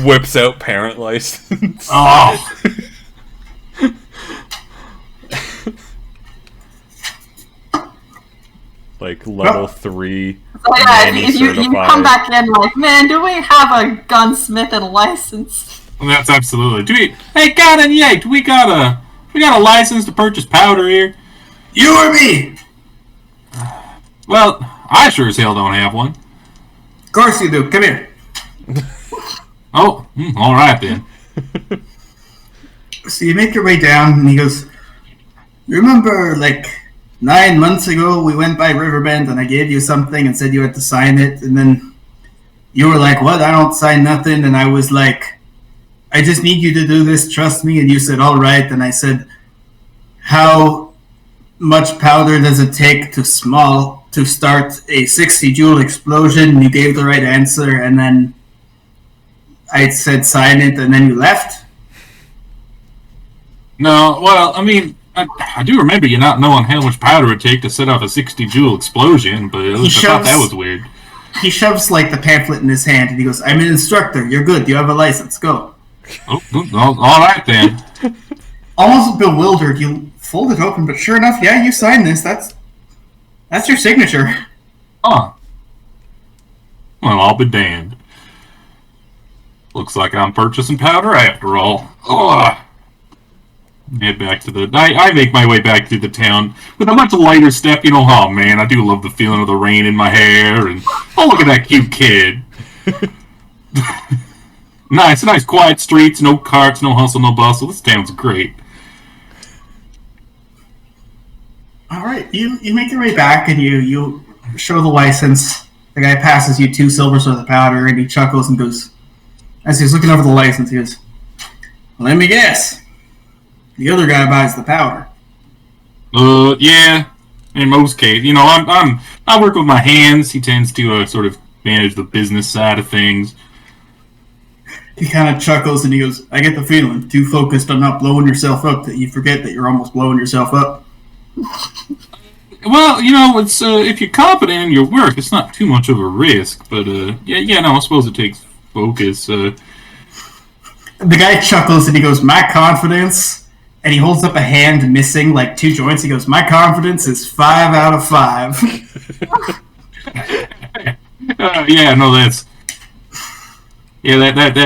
Whips out parent license. Oh. Like level 3. So yeah, if you come back in like, man, do we have a gunsmith and license? That's absolutely. Hey, Captain Yate, we got a license to purchase powder here? You or me? Well, I sure as hell don't have one. Of course you do. Come here. Oh, all right then. So you make your way down, and he goes, you remember, like, 9 months ago, we went by Riverbend, and I gave you something and said you had to sign it, and then you were like, what? I don't sign nothing, and I was like, I just need you to do this, trust me, and you said, all right, and I said, how much powder does it take to start a 60 joule explosion? And you gave the right answer, and then I said sign it, and then you left? No, well, I mean, I do remember you not knowing how much powder it would take to set off a 60 joule explosion, but I thought that was weird. He shoves, like, the pamphlet in his hand, and he goes, I'm an instructor, you're good, you have a license, go. Oh, all right then. Almost bewildered, you fold it open, but sure enough, yeah, you signed this, that's your signature. Huh. Well, I'll be damned. Looks like I'm purchasing powder after all. Ugh. Head back to the... I make my way back through the town with a much lighter step. You know, oh man, I do love the feeling of the rain in my hair, and oh, look at that cute kid. Nice quiet streets, no carts, no hustle, no bustle. This town's great. Alright, you make your way back, and you show the license. The guy passes you 2 silvers worth of powder, and he chuckles and goes... As he's looking over the license, he goes, let me guess. The other guy buys the powder. Yeah. In most cases, you know, I work with my hands. He tends to sort of manage the business side of things. He kind of chuckles and he goes, I get the feeling, too focused on not blowing yourself up that you forget that you're almost blowing yourself up. Well, you know, it's if you're confident in your work, it's not too much of a risk. But yeah, no, I suppose it takes focus. The guy chuckles and he goes, my confidence, and he holds up a hand missing like 2 joints. He goes, my confidence is 5 out of 5. Yeah, no, that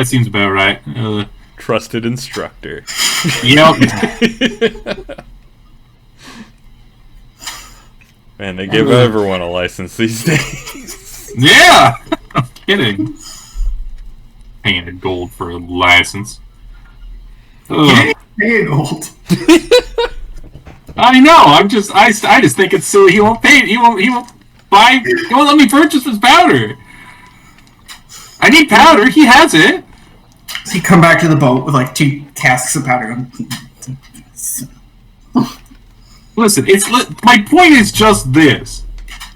seems about right. Trusted instructor. Yep. Man, they give everyone a license these days. Yeah! I'm kidding. Painted gold for a license. Pay gold. I know. I just think it's silly. He won't pay. He won't buy. He won't let me purchase his powder. I need powder. He has it. So you come back to the boat with like 2 casks of powder. Listen, my point is just this,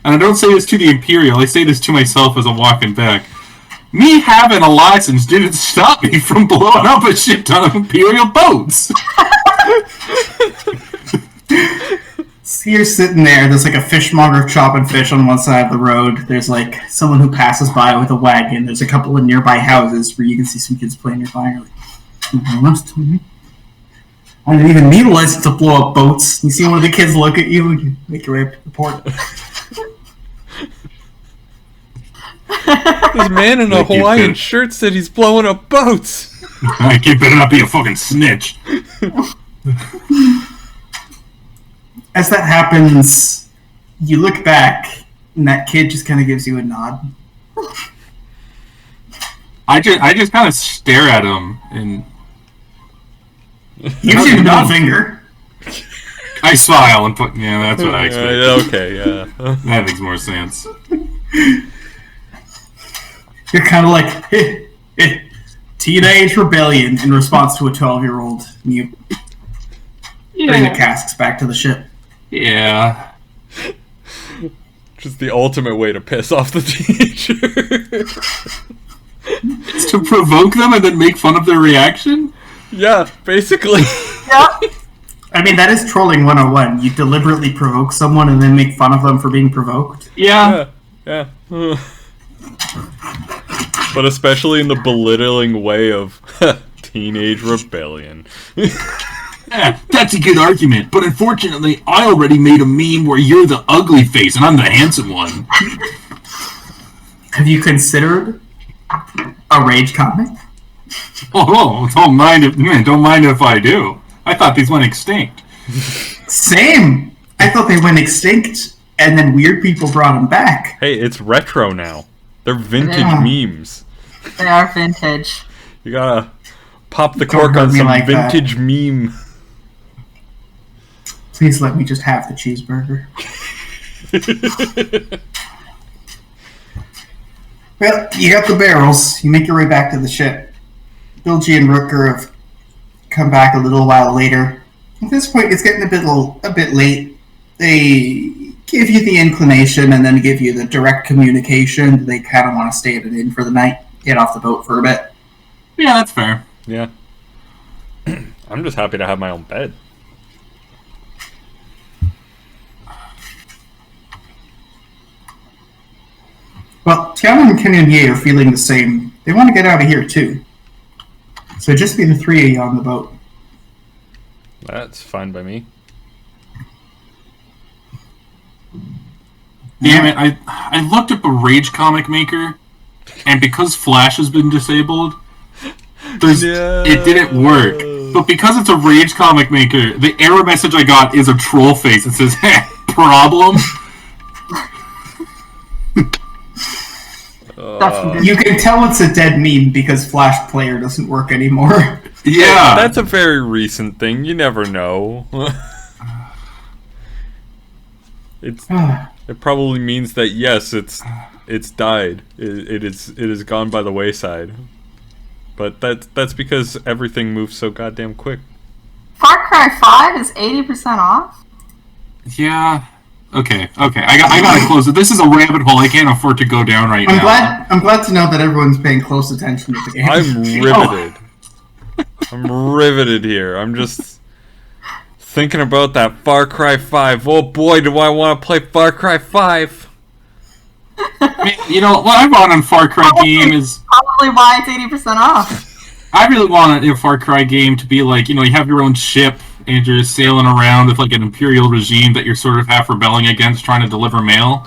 and I don't say this to the Imperial. I say this to myself as I'm walking back. Me having a license didn't stop me from blowing up a shit ton of Imperial boats. So you're sitting there's like a fishmonger chopping fish on one side of the road. There's like someone who passes by with a wagon. There's a couple of nearby houses where you can see some kids playing nearby. You're like, I didn't even need a license to blow up boats. You see one of the kids look at you and you make your way up to the port. This man in a Hawaiian shirt said he's blowing up boats. I keep better not be a fucking snitch. As that happens, you look back, and that kid just kind of gives you a nod. I just kind of stare at him, and You see the middle finger. I smile and put. Yeah, that's what I expect. Okay, yeah. That makes more sense. You're kind of like teenage rebellion in response to a 12-year-old. And you bring the casks back to the ship. Yeah. Just the ultimate way to piss off the teacher. It's to provoke them and then make fun of their reaction? Yeah, basically. Yeah. I mean, that is trolling 101. You deliberately provoke someone and then make fun of them for being provoked. Yeah. Yeah. But especially in the belittling way of teenage rebellion. Yeah, that's a good argument, but unfortunately, I already made a meme where you're the ugly face and I'm the handsome one. Have you considered a rage comic? Oh, don't mind if I do. I thought these went extinct. Same. I thought they went extinct, and then weird people brought them back. Hey, it's retro now. They're vintage memes. They are vintage. You gotta pop the cork on some like vintage meme. Please let me just have the cheeseburger. Well, you got the barrels. You make your way back to the ship. Bilgy and Rooker have come back a little while later. At this point, it's getting a bit late. They give you the inclination and then give you the direct communication. They kind of want to stay at an inn for the night, get off the boat for a bit. Yeah, that's fair. Yeah. I'm just happy to have my own bed. Well, Tiana and Kenyon are feeling the same. They want to get out of here, too. So just be the three of you on the boat. That's fine by me. Damn it, I looked up a Rage comic maker, and because Flash has been disabled, it didn't work. But because it's a Rage comic maker, the error message I got is a troll face. It says, problem? You can tell it's a dead meme because Flash Player doesn't work anymore. Yeah. That's a very recent thing. You never know. It probably means that yes, it's died. It is gone by the wayside. But that's because everything moves so goddamn quick. Far Cry 5 is 80% off? Yeah. Okay. I gotta close it. This is a rabbit hole I can't afford to go down right now. I'm glad to know that everyone's paying close attention to the game. I'm riveted. I'm riveted here. I'm just thinking about that Far Cry 5. Oh boy, do I want to play Far Cry 5. I mean, you know, what I want on Far Cry game is... Probably why it's 80% off. I really want a Far Cry game to be like, you know, you have your own ship and you're sailing around with like an imperial regime that you're sort of half rebelling against trying to deliver mail.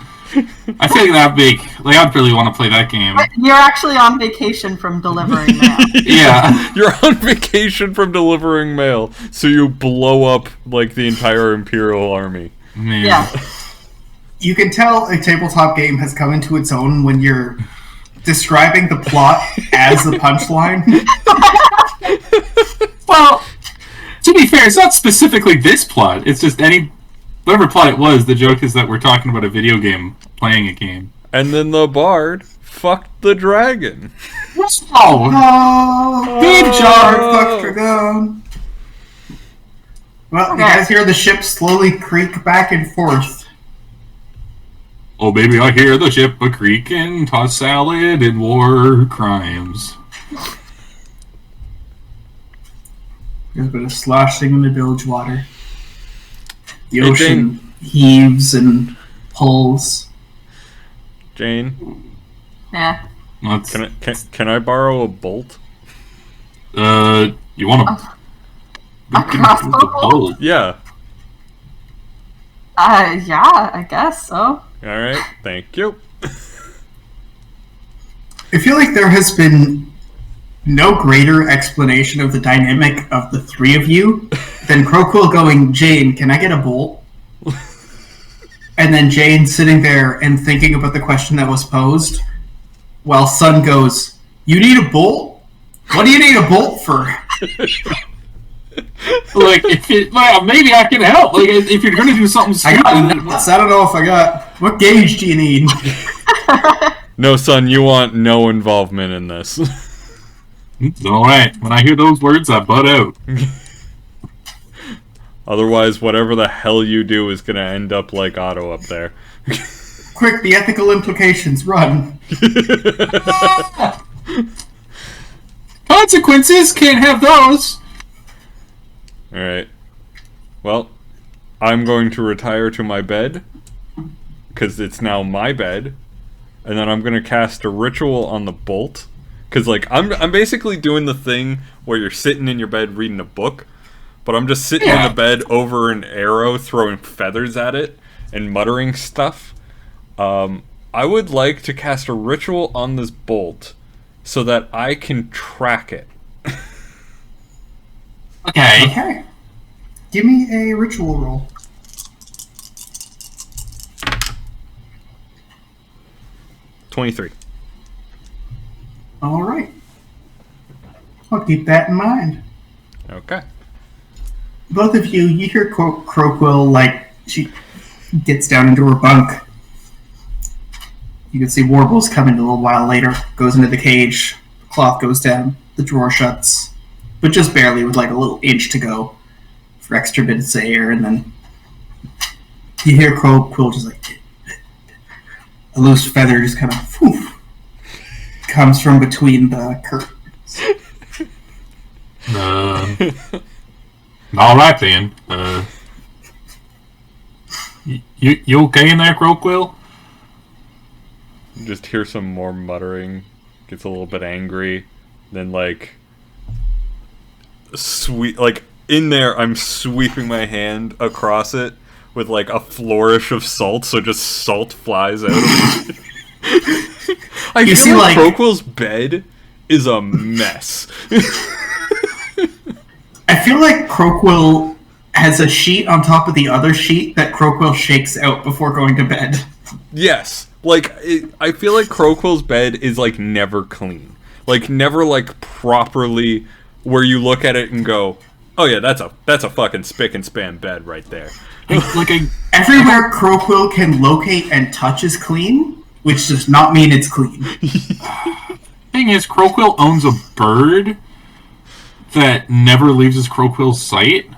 I feel like that'd be... Like, I'd really want to play that game. But you're actually on vacation from delivering mail. Yeah. You're on vacation from delivering mail, so you blow up, like, the entire Imperial army. Man. Yeah. You can tell a tabletop game has come into its own when you're describing the plot as the punchline. Well, to be fair, it's not specifically this plot. It's just whatever plot it was, the joke is that we're talking about a video game, playing a game. And then the bard fucked the dragon. Oh, Big jar, fuck dragon. Well, you guys hear the ship slowly creak back and forth. Oh, baby, I hear the ship a creaking, toss salad and war crimes. There's a bit of sloshing in the bilge water. The ocean heaves and pulls. Jane? Yeah. Can I borrow a bolt? You want a crossbow bolt? Yeah. Yeah, I guess so. Alright, thank you. I feel like there has been no greater explanation of the dynamic of the three of you than Croquill going, Jane, can I get a bolt? And then Jane sitting there and thinking about the question that was posed, while Sun goes, you need a bolt? What do you need a bolt for? Like, maybe I can help. Like, if you're gonna do something stupid, I don't know if I got. What gauge do you need? No, son, you want no involvement in this. All right. When I hear those words, I butt out. Otherwise, whatever the hell you do is gonna end up like Otto up there. Quick, the ethical implications, run. Consequences, can't have those. Alright. Well, I'm going to retire to my bed, because it's now my bed, and then I'm going to cast a ritual on the bolt, because, like, I'm basically doing the thing where you're sitting in your bed reading a book, but I'm just sitting in the bed over an arrow, throwing feathers at it, and muttering stuff. I would like to cast a ritual on this bolt, so that I can track it. Okay. Give me a ritual roll. $23. All right. I'll keep that in mind. Okay. Both of you hear Croquill, like, she gets down into her bunk. You can see Warbles coming a little while later, goes into the cage, cloth goes down, the drawer shuts, but just barely with like a little inch to go for extra bits of air, and then you hear Croquill just like a loose feather just kind of comes from between the curtains. All right then. You okay in there, Croquill? Just hear some more muttering, gets a little bit angry, then like in there I'm sweeping my hand across it with like a flourish of salt, so just salt flies out of it. I feel like Crowquill's bed is a mess. I feel like Croquill has a sheet on top of the other sheet that Croquill shakes out before going to bed. Yes. Like, I feel like Crowquill's bed is, like, never clean. Like, never, like, properly where you look at it and go, oh yeah, that's a fucking spick and span bed right there. Everywhere Croquill can locate and touch is clean, which does not mean it's clean. Thing is, Croquill owns a bird that never leaves his Crowquill's sight.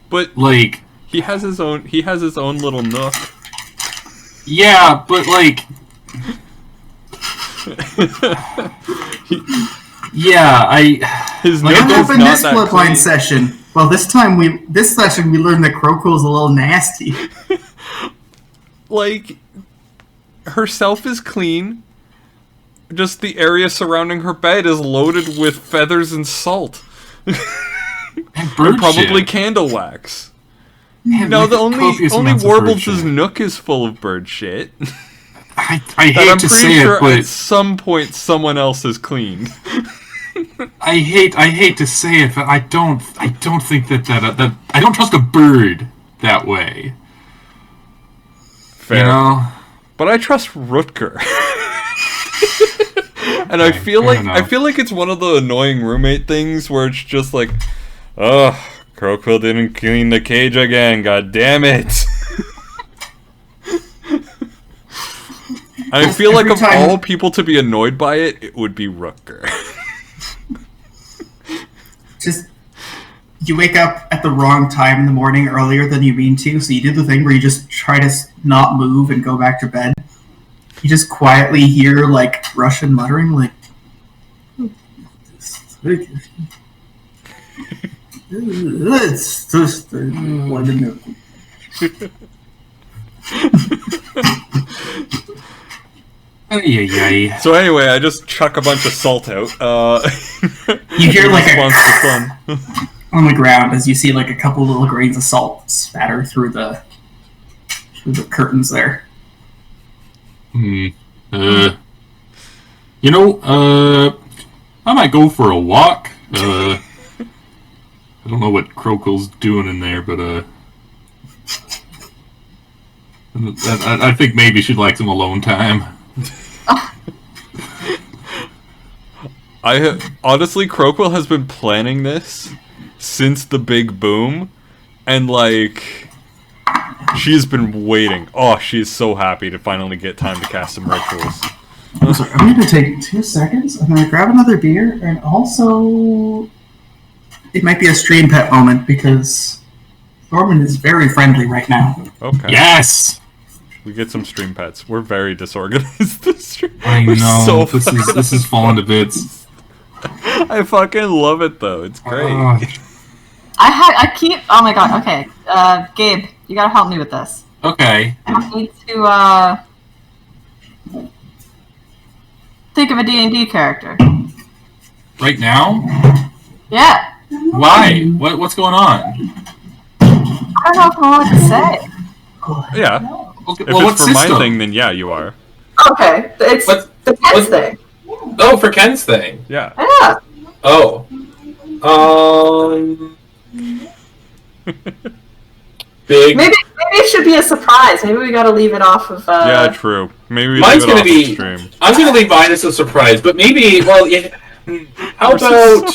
But, like, he has his own little nook. Yeah, but like, his what happened not this Bloodwine session? Well, this session we learned that Crowquill's a little nasty. Like, herself is clean. Just the area surrounding her bed is loaded with feathers and salt, and probably candle wax. Man, no, the only Warbles' nook is full of bird shit. I hate to say it, but at some point someone else has cleaned. I hate to say it, but I don't think that I don't trust a bird that way. Fair. You know? But I trust Rutger. And I feel like it's one of the annoying roommate things where it's just like, ugh, Croquill didn't clean the cage again, god damn it. I feel like of all people to be annoyed by it, it would be Rutger. Just, you wake up at the wrong time in the morning earlier than you mean to, so you do the thing where you just try to not move and go back to bed. You just quietly hear, like, Russian muttering, like, it's just So anyway, I just chuck a bunch of salt out. You hear like a on the ground as you see like a couple little grains of salt spatter through the curtains there. You know, I might go for a walk. I don't know what Crowquill's doing in there, but I think maybe she'd like some alone time. Honestly, Croquill has been planning this since the big boom, and like she's been waiting. Oh, she's so happy to finally get time to cast some rituals. I'm sorry, I'm going to take 2 seconds. I'm going to grab another beer, and also it might be a stream pet moment because Norman is very friendly right now. Okay. Yes! We get some stream pets. We're very disorganized this stream. I know. So this is falling to bits. I fucking love it though. It's great. I keep. Oh my god. Okay, Gabe, you gotta help me with this. Okay. I need to think of a D&D character. Right now? Yeah. Why? What's going on? I don't know if I know what to say. Yeah. Okay, If it's for my thing, then yeah, you are. Okay, it's the Ken's thing. Oh, for Ken's thing. Yeah. Yeah. Oh. Big. Maybe it should be a surprise. Maybe we gotta leave it off of. Yeah, true. Maybe we Mine's leave it gonna off be. the stream. I'm gonna leave mine as a surprise, but maybe. Well, yeah. How about?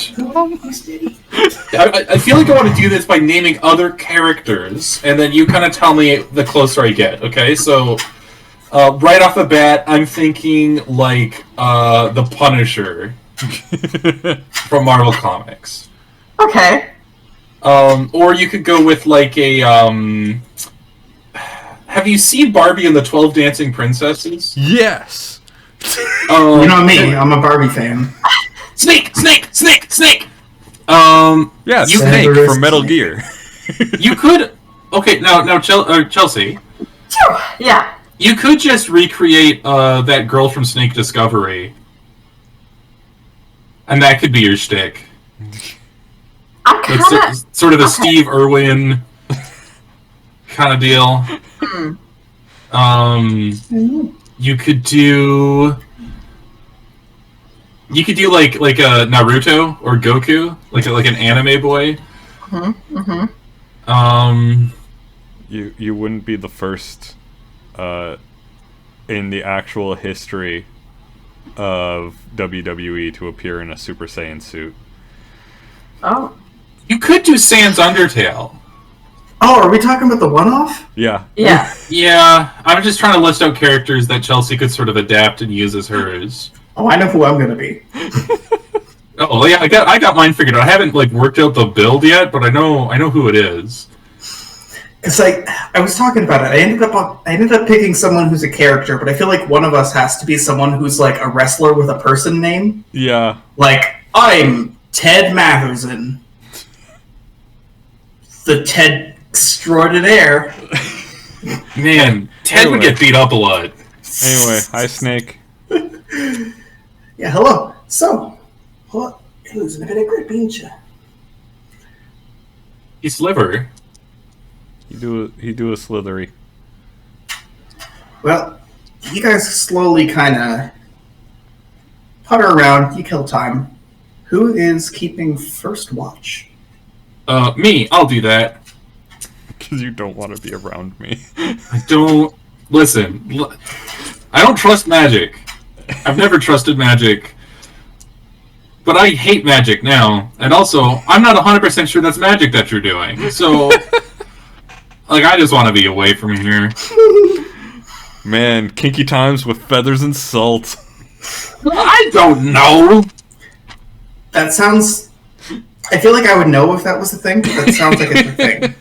I feel like I want to do this by naming other characters, and then you kind of tell me the closer I get. Okay, so right off the bat, I'm thinking like the Punisher from Marvel Comics. Okay. Or you could go with like a. Have you seen Barbie and the 12 Dancing Princesses? Yes. You know me, I'm a Barbie fan. Snake! Yeah, you Snake Severus from Metal Snape. Gear. You could. Okay, now Chelsea. Yeah. You could just recreate that girl from Snake Discovery, and that could be your shtick. I'm It's kind of. sort of the Steve Irwin kind of deal. You could do. You could do like a Naruto or Goku, like an anime boy. You wouldn't be the first in the actual history of WWE to appear in a Super Saiyan suit. Oh. You could do Sans Undertale. Oh, are we talking about the one-off? Yeah. Yeah. Yeah, I'm just trying to list out characters that Chelsea could sort of adapt and use as hers. Oh, I know who I'm gonna be. Oh yeah, I got mine figured out. I haven't like worked out the build yet, but I know who it is. It's like I was talking about it. I ended up picking someone who's a character, but I feel like one of us has to be someone who's like a wrestler with a person name. Yeah. Like I'm Ted Matherson, the Ted extraordinaire. Man, Ted would get beat up a lot. Anyway, hi Snake. Yeah, hello. So, what? You're losing a bit of grip, ain't you? He's Sliver. He do a slithery. Well, you guys slowly kind of putter around. You kill time. Who is keeping first watch? Me. I'll do that. Because you don't want to be around me. I don't listen. I don't trust magic. I've never trusted magic. But I hate magic now. And also, I'm not 100% sure that's magic that you're doing. So, like, I just want to be away from here. Man, kinky times with feathers and salt. I don't know. That sounds... I feel like I would know if that was a thing, but that sounds like it's a thing.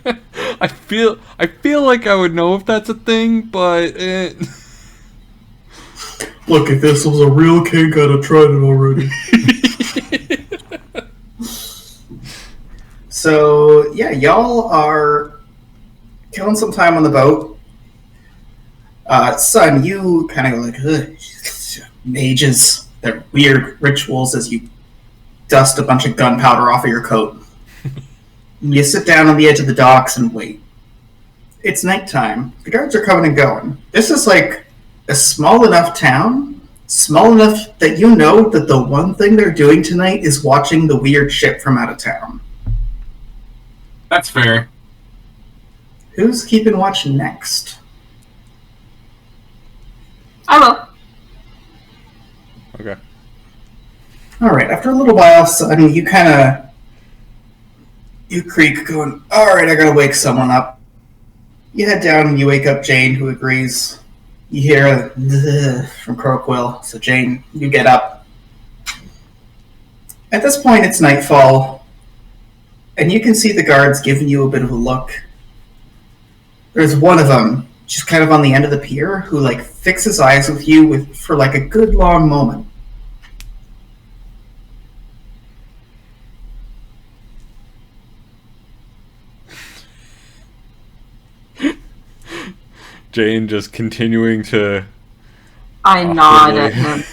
I feel like I would know if that's a thing, but... Look, if this was a real kink, I'd have tried it already. So, yeah, y'all are killing some time on the boat. Son, you kind of go like, ugh, mages, they're weird rituals as you dust a bunch of gunpowder off of your coat. You sit down on the edge of the docks and wait. It's nighttime. The guards are coming and going. This is like a small enough town, small enough that you know that the one thing they're doing tonight is watching the weird ship from out of town. That's fair. Who's keeping watch next? I will. Okay. All right. After a little while, son, you kind of You creak, going, alright, I gotta wake someone up. You head down and you wake up Jane, who agrees. You hear a from Croquill. So Jane, you get up. At this point, it's nightfall, and you can see the guards giving you a bit of a look. There's one of them, just kind of on the end of the pier, who like fixes eyes with you for like a good long moment. Jane just continuing to... I nod at him.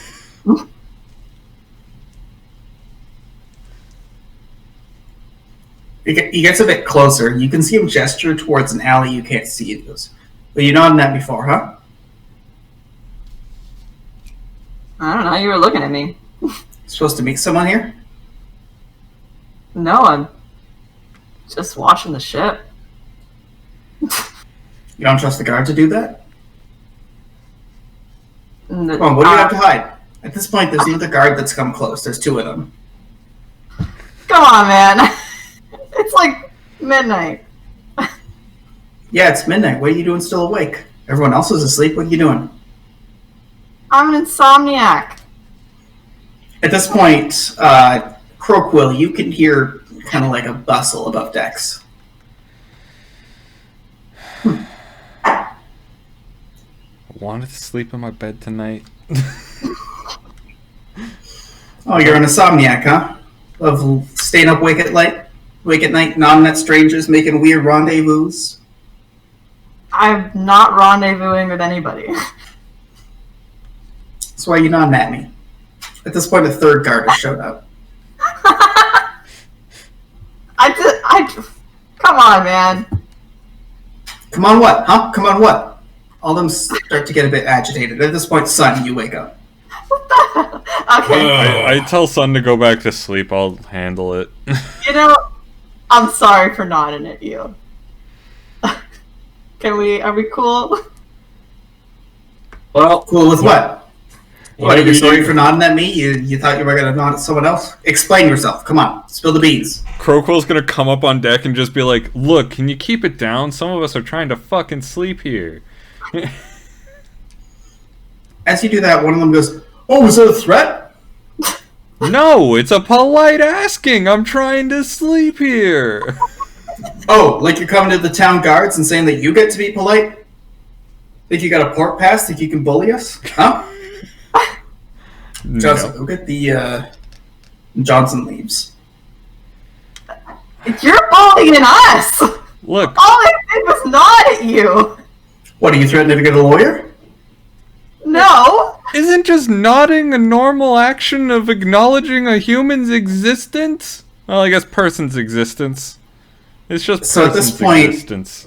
He gets a bit closer. You can see him gesture towards an alley you can't see. He goes, but you nodded that before, huh? I don't know, you were looking at me. Supposed to meet someone here? No, I'm just watching the ship. You don't trust the guard to do that? Come Come on, what do you have to hide? At this point, there's another guard that's come close. There's two of them. Come on, man. It's like midnight. Yeah, it's midnight. What are you doing still awake? Everyone else is asleep. What are you doing? I'm an insomniac. At this point, Croquill, you can hear kind of like a bustle above decks. I wanted to sleep in my bed tonight. Oh, you're an insomniac, huh? Of staying up wake at night, nodding at strangers, making weird rendezvous. I'm not rendezvousing with anybody. That's why you're nodding at me. At this point, a third guard has showed up. Come on, man. Come on what? Huh? Come on what? All of them start to get a bit agitated. At this point, Sun, you wake up. What the hell? Okay. I tell Sun to go back to sleep. I'll handle it. You know, I'm sorry for nodding at you. Are we cool? Well, Cool with what? What, are whatever you you sorry do. for nodding at me? You thought you were going to nod at someone else? Explain yourself. Come on. Spill the beans. Crowquill's gonna come up on deck and just be like, look, can you keep it down? Some of us are trying to fucking sleep here. As you do that, one of them goes, oh, is that a threat? No, it's a polite asking. I'm trying to sleep here. Oh, like you're coming to the town guards and saying that you get to be polite? Think you got a port pass? Think you can bully us? Huh? Johnson, No. go get the, Johnson leaves. You're bullying us. Look, All I did was nod at you. What, are you threatening to get a lawyer? No. isn't just nodding a normal action of acknowledging a human's existence? Well, I guess person's existence. It's just So at this person's point- existence.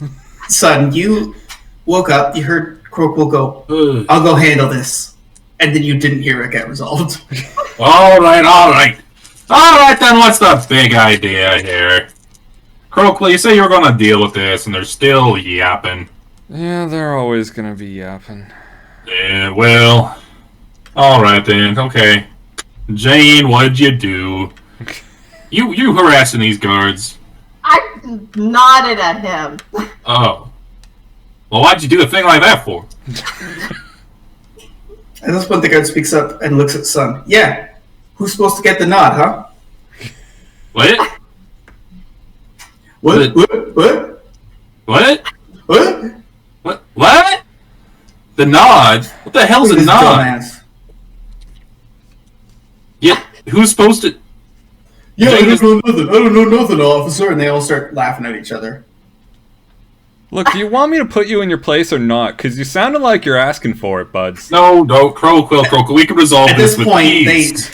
Son, you woke up, you heard Croquill go, Ugh. I'll go handle this. And then you didn't hear it get resolved. Alright. Alright then, what's the big idea here? Croquill, you say you were gonna deal with this, and they're still yapping. Yeah, they're always gonna be yapping. Yeah, well... Alright then, okay. Jane, what'd you do? You harassing these guards. I nodded at him. Oh. Well, why'd you do a thing like that for? At this point, the guard speaks up and looks at Son. Yeah, who's supposed to get the nod, huh? What? What? What? What? What? The nod? What the hell's a This nod? dumbass. Yeah, who's supposed to... Yeah, I Jane don't know nothing. I don't know nothing, officer. And they all start laughing at each other. Look, do you want me to put you in your place or not? Because you sounded like you're asking for it, buds. No, Croquill, we can resolve At this this with point, ease.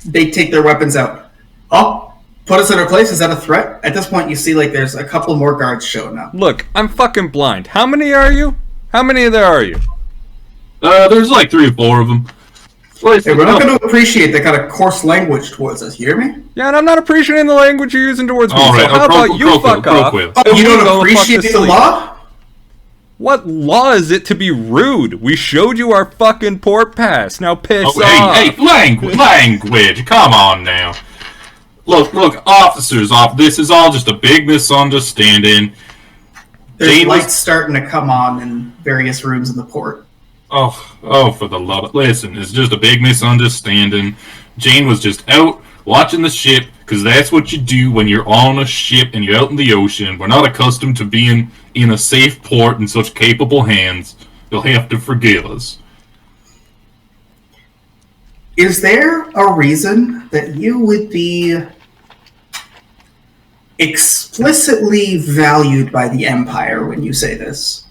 they take their weapons out. Oh, put us in our place? Is that a threat? At this point, you see like there's a couple more guards showing up. Look, I'm fucking blind. How many are you? How many of there are you? There's like 3 or 4 of them. Hey, we're not going to appreciate that kind of coarse language towards us. You hear me? Yeah, and I'm not appreciating the language you're using towards me. All right, so how about you Croquill, fuck off? Croquill. Oh, and you we don't go the fuck to appreciate the sleep? law? What law is it to be rude? We showed you our fucking port pass. Now piss Oh, off. hey, language, come on now. Look, officers, this is all just a big misunderstanding. There's lights starting to come on in various rooms in the port. Oh, for the love of... Listen, it's just a big misunderstanding. Jane was just out watching the ship, because that's what you do when you're on a ship and you're out in the ocean. We're not accustomed to being in a safe port in such capable hands. You'll have to forgive us. Is there a reason that you would be explicitly valued by the Empire when you say this?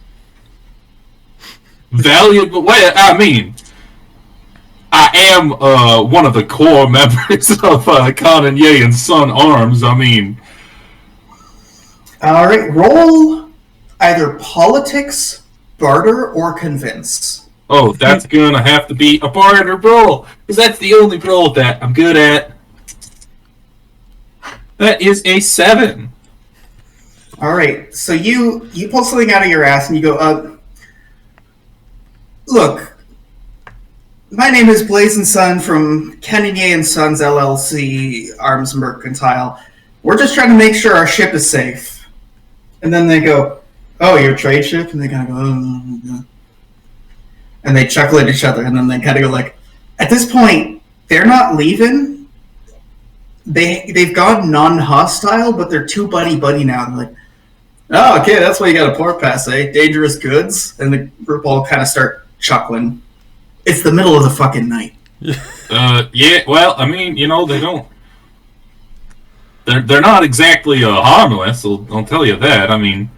Valued? Well, I mean, I am one of the core members of Kanye and Son Arms. I mean... Alright, roll either politics, barter, or convince. Oh, that's gonna have to be a barter roll, because that's the only roll that I'm good at. That is a 7. Alright, so you pull something out of your ass and you go, look, my name is Blazing Sun from Kanye and Sons LLC, Arms Mercantile. We're just trying to make sure our ship is safe. And then they go, oh, your trade ship? And they kind of go, oh. And they chuckle at each other, and then they kind of go like, at this point, they're not leaving. They've gone non-hostile, but they're too buddy-buddy now. They're like, oh, okay, that's why you got a port pass, eh? Dangerous goods? And the group all kind of start chuckling. It's the middle of the fucking night. Yeah, well, I mean, you know, they don't... They're not exactly harmless, I'll tell you that, I mean...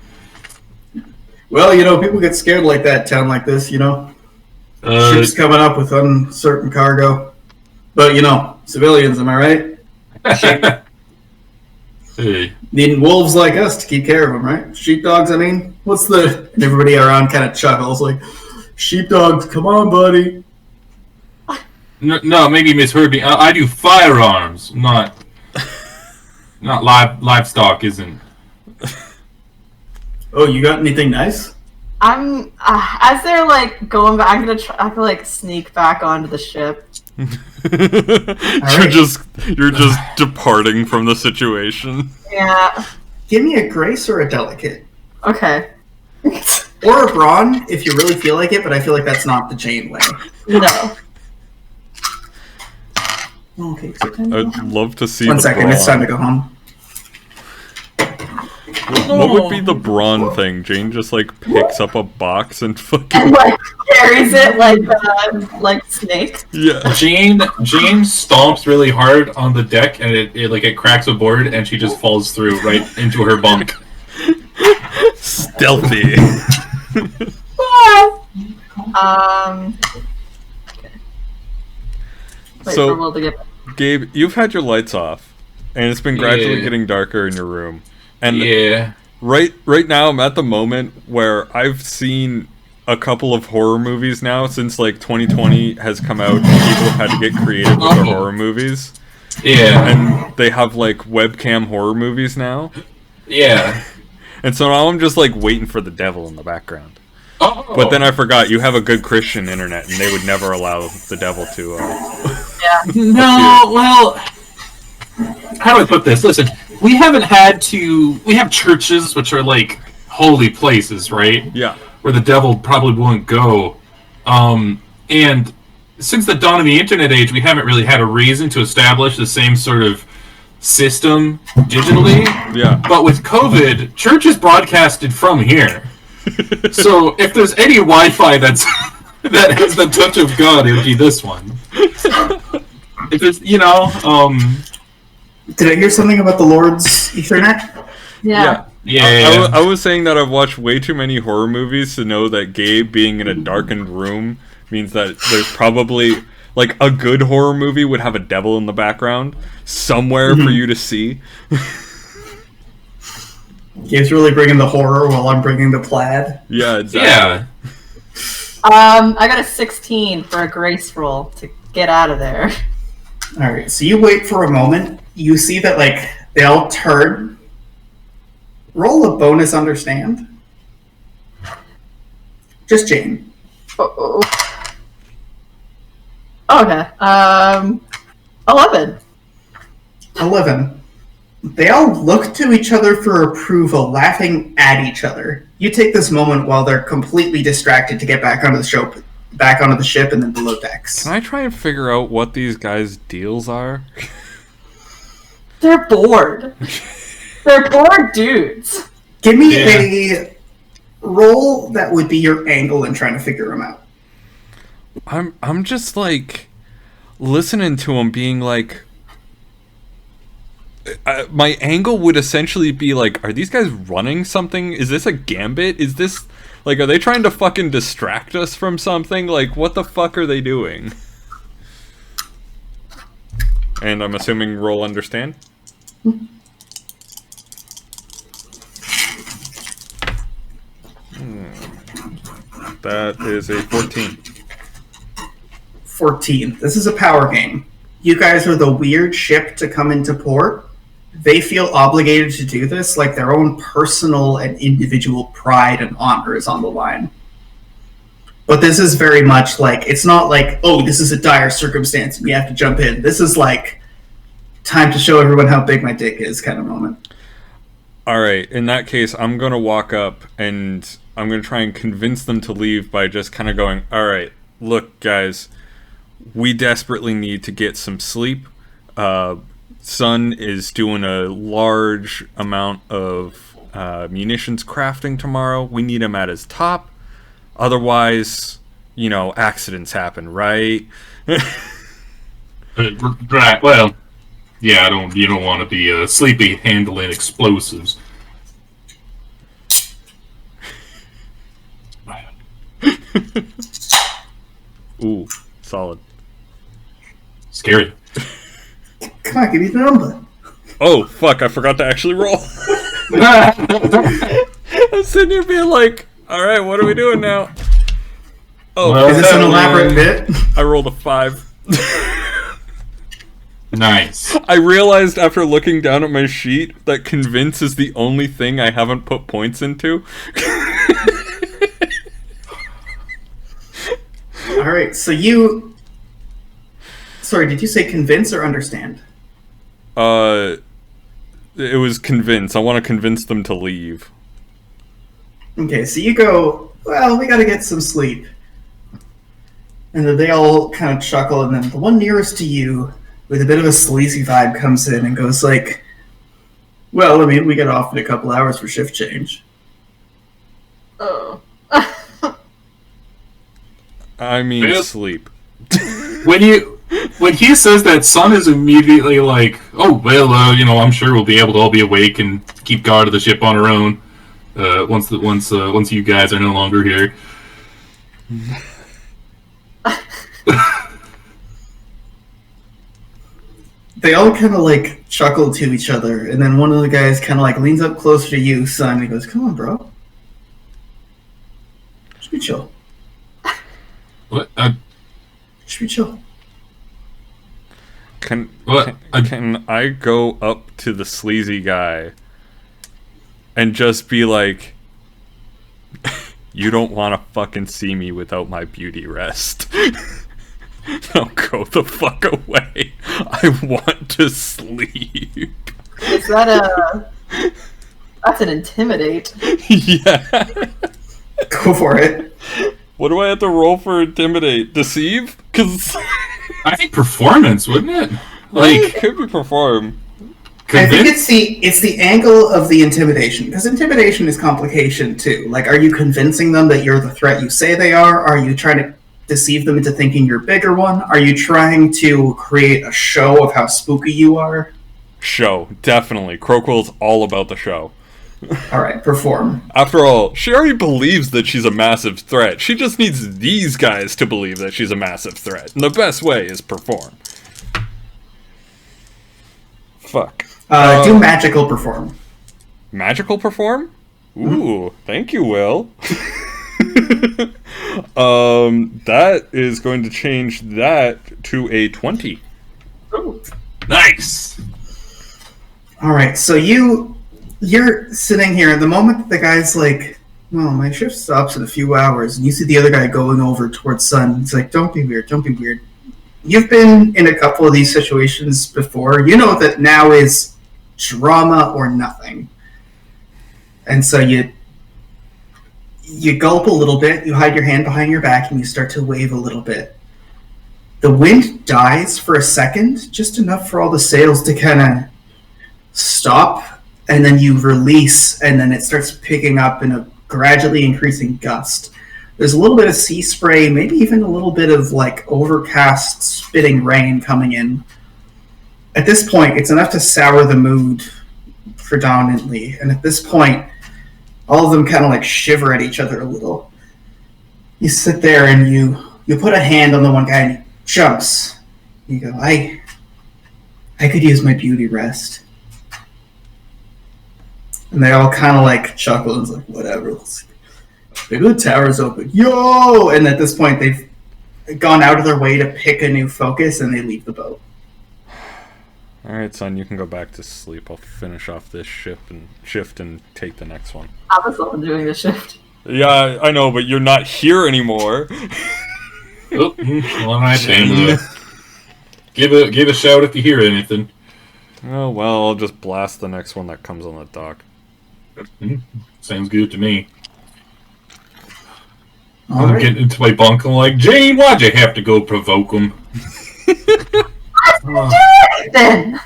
Well, you know, people get scared like that town like this, you know? Ships coming up with uncertain cargo. But, you know, civilians, am I right? Hey. Needing wolves like us to keep care of them, right? Sheepdogs, I mean? What's the... And everybody around kind of chuckles, like, sheepdogs, come on, buddy. No, maybe you misheard me. I do firearms, not livestock, isn't... Oh, you got anything nice? I'm as they're like going back. I'm gonna try. I can like sneak back onto the ship. You're just departing from the situation. Yeah. Give me a grace or a delicate. Okay. Or a brawn, if you really feel like it, but I feel like that's not the Jane way. No. Okay. I'd love to see. 1 second, brawn. it's time to go home. What would be the brawn thing? Jane just like picks up a box and fucking And like carries it like snake. yeah. Jane stomps really hard on the deck, and it cracks a board, and she just falls through right into her bunk. Stealthy. Wait So- for Will to get back. Gabe, you've had your lights off, and it's been gradually Yeah. getting darker in your room. And Yeah. right now, I'm at the moment where I've seen a couple of horror movies now since like 2020 has come out. And people have had to get creative with their horror movies, Yeah. and they have like webcam horror movies now. Yeah. And so now I'm just like waiting for the devil in the background. Oh. But then I forgot you have a good Christian internet, and they would never allow the devil to. Yeah. No, well... How do I put this? Listen, we haven't had to... We have churches, which are like holy places, right? Yeah. Where the devil probably won't go. And since the dawn of the internet age, we haven't really had a reason to establish the same sort of system digitally. Yeah. But with COVID, church is broadcasted from here. So if there's any Wi-Fi that has the touch of God, it would be this one. If there's, Did I hear something about the Lord's Ethernet? Yeah. Yeah. I was saying that I've watched way too many horror movies to know that Gabe being in a darkened room means that there's probably like a good horror movie would have a devil in the background somewhere for you to see. Gabe's really bringing the horror while I'm bringing the plaid. Yeah, exactly. Yeah. I got a 16 for a grace roll to get out of there. Alright, so you wait for a moment. You see that, like, they all turn. Roll a bonus understand. Just Jane. Oh. Okay. 11. 11. They all look to each other for approval, laughing at each other. You take this moment while they're completely distracted to get back onto the ship, and then below decks. Can I try and figure out what these guys' deals are? They're bored. They're bored dudes. Give me a roll that would be your angle in trying to figure them out. I'm just like listening to them being like, my angle would essentially be like, are these guys running something? Is this a gambit? Is this like, are they trying to fucking distract us from something? Like, what the fuck are they doing? And I'm assuming roll understand. That is a 14. 14. This is a power game. You guys are the weird ship to come into port. They feel obligated to do this, like their own personal and individual pride and honor is on the line. But this is very much like, it's not like, oh, this is a dire circumstance and we have to jump in. This is like, time to show everyone how big my dick is kind of moment. Alright, in that case, I'm going to walk up and I'm going to try and convince them to leave by just kind of going, alright, look, guys, we desperately need to get some sleep. Sun is doing a large amount of munitions crafting tomorrow. We need him at his top. Otherwise, accidents happen, right? Right, well, yeah, you don't want to be sleepy handling explosives. Ooh, solid. Scary. Come on, give me the number. Oh, fuck, I forgot to actually roll. I'm sitting here being like, alright, what are we doing now? Oh, well, is this an elaborate bit? I rolled a 5. Nice. I realized after looking down at my sheet that convince is the only thing I haven't put points into. Alright, so you... Sorry, did you say convince or understand? It was convince. I want to convince them to leave. Okay, so you go, well, we gotta get some sleep. And then they all kind of chuckle, and then the one nearest to you, with a bit of a sleazy vibe, comes in and goes like, well, I mean, we get off in a couple hours for shift change. Oh. I mean, sleep. When he says that, Sun is immediately like, oh, well, I'm sure we'll be able to all be awake and keep guard of the ship on our own once you guys are no longer here. They all kind of like chuckle to each other, and then one of the guys kind of like leans up closer to you, Sun, and he goes, come on, bro. Just be chill. What? Just be chill. Can I go up to the sleazy guy and just be like, you don't want to fucking see me without my beauty rest. No, go the fuck away. I want to sleep. Is that that's an intimidate. Yeah. Go for it. What do I have to roll for intimidate? Deceive? Because I think performance, wouldn't it? It could be perform. I think it's the angle of the intimidation, because intimidation is complication too. Like, are you convincing them that you're the threat you say they are? Are you trying to deceive them into thinking you're a bigger one? Are you trying to create a show of how spooky you are? Show, definitely. Crowquill's all about the show. Alright, perform. After all, she already believes that she's a massive threat. She just needs these guys to believe that she's a massive threat. And the best way is perform. Fuck. Do magical perform. Magical perform? Ooh, thank you, Will. That is going to change that to a 20. Ooh. Nice. Alright, so you're sitting here, and the moment that the guy's like, well, my shift stops in a few hours, and you see the other guy going over towards Sun, it's like, don't be weird. you've been in a couple of these situations before. You know that now is drama or nothing. And so you gulp a little bit, you hide your hand behind your back, and you start to wave a little bit. The wind dies for a second, just enough for all the sails to kind of stop, and then you release, and then it starts picking up in a gradually increasing gust. There's a little bit of sea spray, maybe even a little bit of like overcast, spitting rain coming in. At this point, it's enough to sour the mood predominantly, and at this point, all of them kind of like shiver at each other a little. You sit there and you put a hand on the one guy and he jumps. You go, I could use my beauty rest. And they all kind of like chuckle and it's like, whatever. Maybe the tower's open. Yo! And at this point, they've gone out of their way to pick a new focus and they leave the boat. Alright, son, you can go back to sleep. I'll finish off this shift and take the next one. I was the one doing the shift. Yeah, I know, but you're not here anymore. Oh, well, all right, then. Give a shout if you hear anything. Oh, well, I'll just blast the next one that comes on the dock. Sounds good to me. All I'm right. getting into my bunk and like, Jane, why'd you have to go provoke him? Then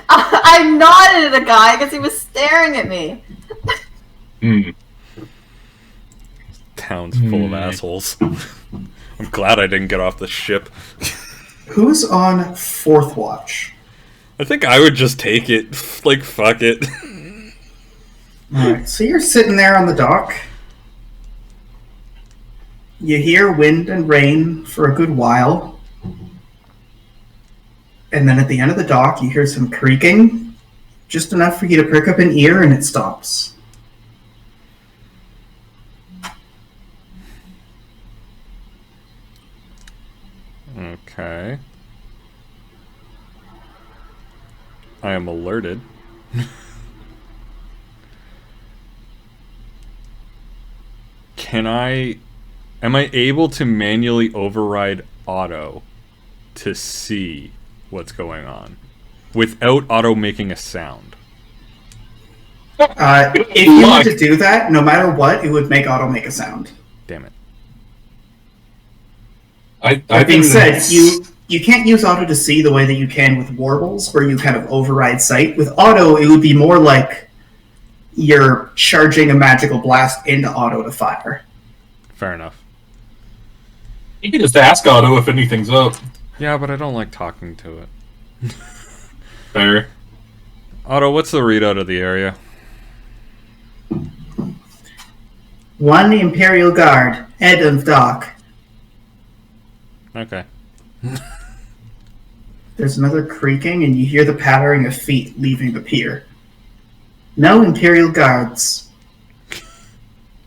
I nodded at the guy because he was staring at me. Town's full of assholes. I'm glad I didn't get off the ship. Who's on fourth watch? I think I would just take it. Like, fuck it. Alright, so you're sitting there on the dock. You hear wind and rain for a good while. And then at the end of the dock, you hear some creaking. Just enough for you to prick up an ear, and it stops. Okay. I am alerted. Am I able to manually override auto to see what's going on without auto making a sound? If you were to do that, no matter what, it would make auto make a sound. Damn it. That being said, you can't use auto to see the way that you can with warbles, where you kind of override sight. With auto, it would be more like you're charging a magical blast into auto to fire. Fair enough. You can just ask Otto if anything's up. Yeah, but I don't like talking to it. Fair. Otto, what's the readout of the area? 1 Imperial Guard, head of dock. Okay. There's another creaking, and you hear the pattering of feet leaving the pier. No Imperial Guards.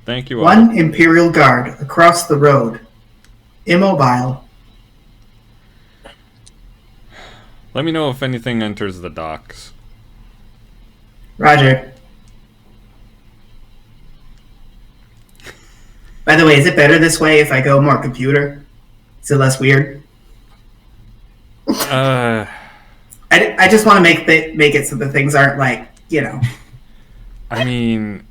Thank you, Otto. 1 Imperial Guard across the road. Immobile. Let me know if anything enters the docks. Roger. By the way, is it better this way if I go more computer? Is it less weird? I just want to make it so that things aren't like, you know. I mean,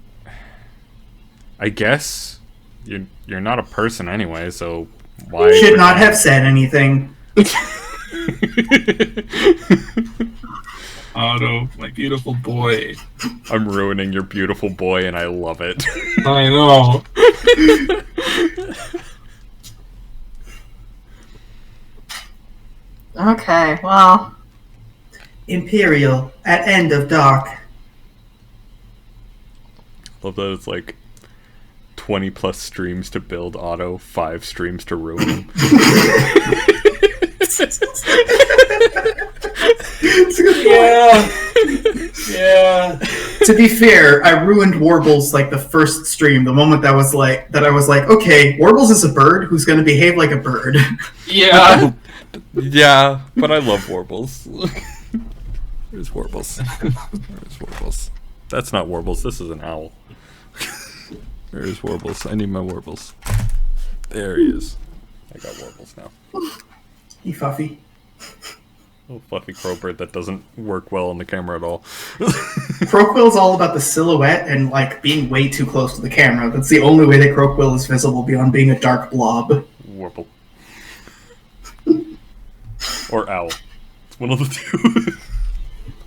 I guess you're not a person anyway, so why? You should not have said anything. Otto, my beautiful boy. I'm ruining your beautiful boy, and I love it. I know. Okay, well. Imperial at end of dock. Love that it's like 20 plus streams to build Otto, 5 streams to ruin him. Yeah. To be fair, I ruined Warbles like the first stream. The moment that I was like, okay, Warbles is a bird who's going to behave like a bird. Yeah. Yeah, but I love Warbles. Where's Warbles? Where's Warbles? That's not Warbles, this is an owl. Where's Warbles? I need my Warbles. There he is. I got Warbles now. You Fuffy. Little fluffy crowbird that doesn't work well on the camera at all. Croakwill's all about the silhouette and like being way too close to the camera. That's the only way that Croakwill is visible beyond being a dark blob. Warble. Or owl. It's one of the two.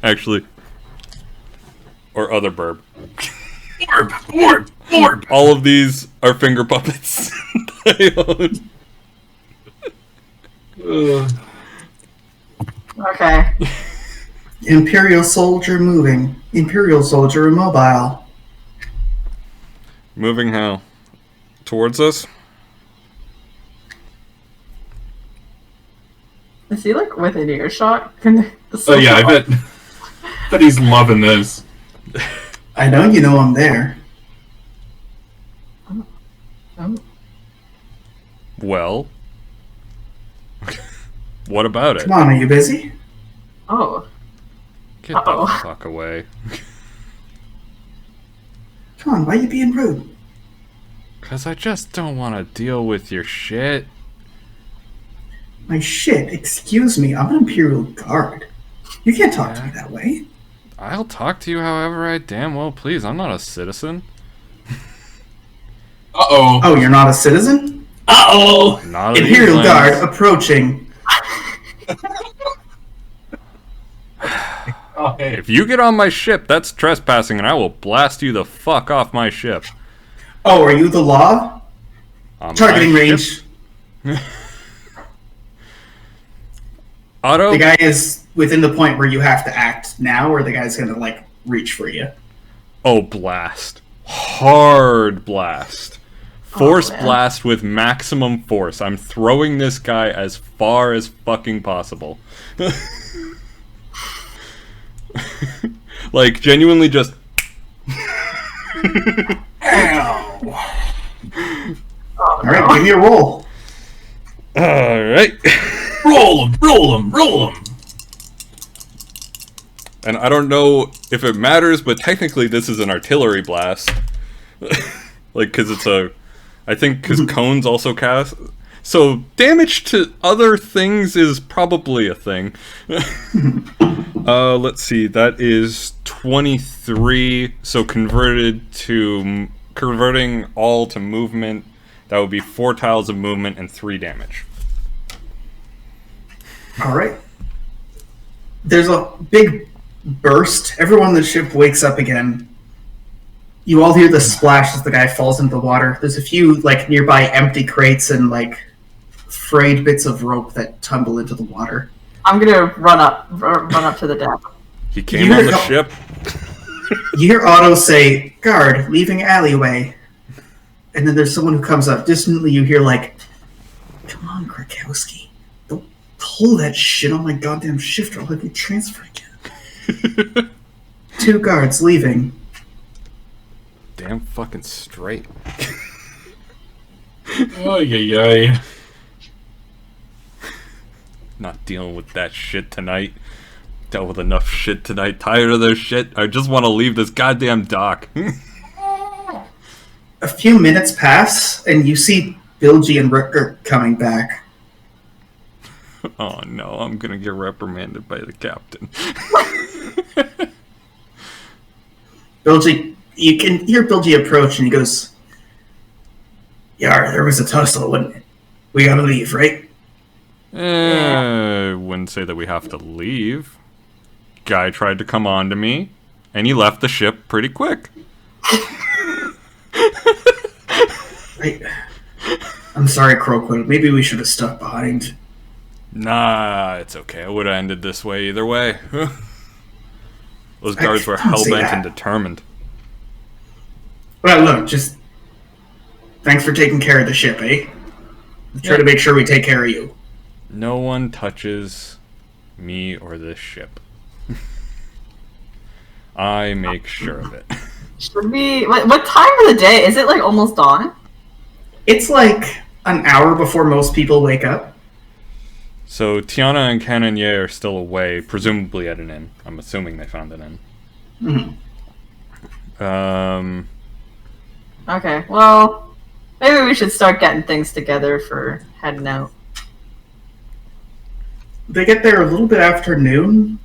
Actually. Or other burb. Orb. All of these are finger puppets. I own. Okay. Imperial soldier moving. Imperial soldier immobile. Moving how? Towards us? Is he like within earshot? Oh yeah, I bet he's loving this. I know you know I'm there. Oh. Well. What about it? Come on, are you busy? Oh. Get Uh-oh. the fuck away. Come on, why are you being rude? Cause I just don't want to deal with your shit. My shit, excuse me, I'm an Imperial Guard. You can't talk to me that way. I'll talk to you however I damn well please. I'm not a citizen. Uh-oh. Oh, you're not a citizen? Uh-oh. Not a Imperial Guard approaching. Oh, hey. If you get on my ship, that's trespassing, and I will blast you the fuck off my ship. Oh, are you the law? On Targeting my range. ship? Otto? The guy is within the point where you have to act now, or the guy's gonna, like, reach for you. Oh, blast. Hard blast. Force man. blast with maximum force. I'm throwing this guy as far as fucking possible. Like, genuinely just... Ow. Alright, give me a roll. Alright. Roll him. And I don't know if it matters, but technically this is an artillery blast. Like, because it's a... I think because cones also cast... So, damage to other things is probably a thing. Let's see, that is 23, so converting all to movement, that would be 4 tiles of movement and 3 damage. Alright. There's a big burst. Everyone on the ship wakes up again. You all hear the splash as the guy falls into the water. There's a few, like, nearby empty crates and, like, frayed bits of rope that tumble into the water. I'm gonna run up to the deck. He came on the ship. You hear Otto say, "Guard, leaving alleyway." And then there's someone who comes up. Distantly, you hear, like, "Come on, Krakowski. Don't pull that shit on my goddamn shift or I'll have you transfer again." 2 guards leaving. Damn fucking straight. Ay. Not dealing with that shit tonight. Dealt with enough shit tonight. Tired of their shit. I just want to leave this goddamn dock. A few minutes pass, and you see Bilgy and Rutger coming back. Oh no, I'm gonna get reprimanded by the captain. Bilgy, you can hear Bilgy approach, and he goes, "Yar, there was a tussle, wasn't it? We gotta leave, right?" I wouldn't say that we have to leave. Guy tried to come on to me, and he left the ship pretty quick. I'm sorry, Croakwood. Maybe we should have stuck behind. Nah, it's okay. I would have ended this way either way. Those guards were Don't say hellbent that. and determined. Well, look, just thanks for taking care of the ship, eh? Try to make sure we take care of you. No one touches me or this ship. I make sure of it. Should we? What time of the day is it? Like almost dawn. It's like an hour before most people wake up. So Tiana and Canonier are still away, presumably at an inn. I'm assuming they found an inn. Mm-hmm. Okay. Well, maybe we should start getting things together for heading out. They get there a little bit after noon.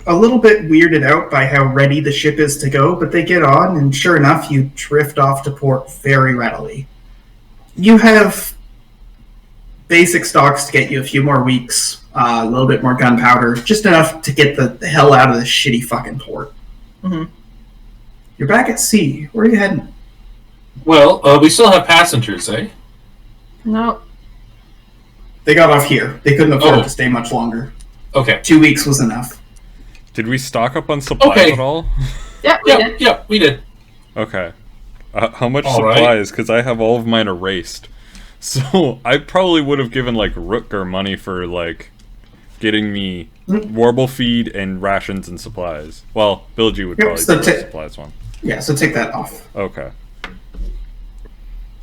A little bit weirded out by how ready the ship is to go, but they get on, and sure enough, you drift off to port very readily. You have basic stocks to get you a few more weeks, a little bit more gunpowder, just enough to get the hell out of this shitty fucking port. Mm-hmm. You're back at sea. Where are you heading? Well, we still have passengers, eh? No. They got off here. They couldn't afford to stay much longer. Okay. 2 weeks was enough. Did we stock up on supplies at all? Yeah, we did. Yeah, we did. Okay. How much All supplies? Because I have all of mine erased. So I probably would have given like Rutger money for like getting me warble feed and rations and supplies. Well, Bilgy would probably do the supplies one. Yeah, so take that off. Okay.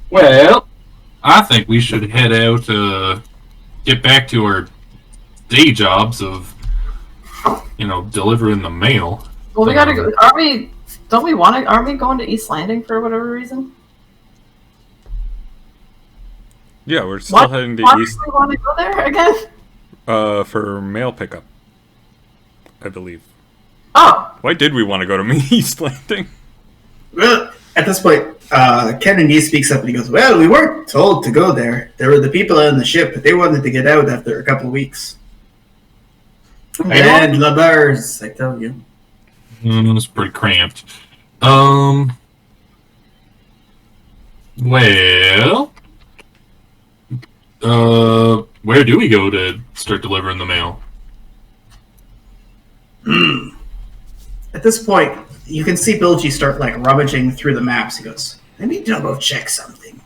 Well, I think we should head out, get back to our day jobs of, delivering the mail. Well, we gotta go. Aren't we going to East Landing for whatever reason? Yeah, we're still heading to East. Why do we want to go there again? For mail pickup, I believe. Oh. Why did we want to go to East Landing? Well, at this point, Kennedy speaks up and he goes, "Well, we weren't told to go there. There were the people on the ship, but they wanted to get out after a couple of weeks." And La Bars, I tell you. It's pretty cramped. Well, where do we go to start delivering the mail? At this point, you can see Bilgy start like rummaging through the maps. He goes, "Let me double check something.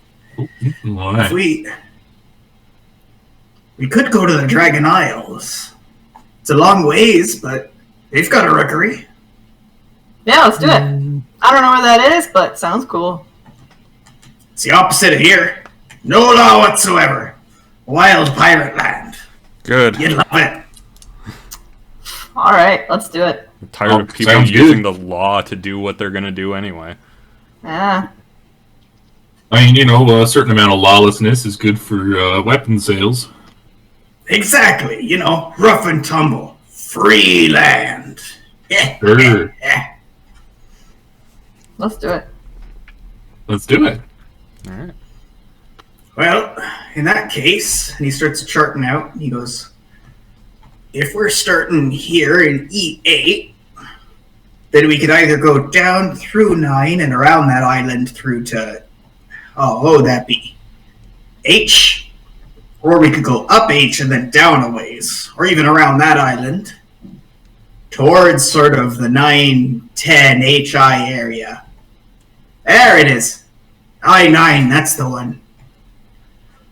Why? If we could go to the Dragon Isles. It's a long ways, but they've got a rookery." Yeah, let's do it. I don't know where that is, but sounds cool. It's the opposite of here. No law whatsoever. Wild pirate land. Good. You'd love it. All right, let's do it. I'm tired of people using the law to do what they're going to do anyway. Yeah. I mean, a certain amount of lawlessness is good for weapon sales. Exactly. Rough and tumble. Free land. Sure. Let's do it. Let's do it. All right. Well, in that case, and he starts charting out, he goes, if we're starting here in E8, then we could either go down through 9 and around that island through to, what would that be? H? Or we could go up H and then down a ways, or even around that island, towards sort of the 9, 10 HI area. There it is. I-9, that's the one.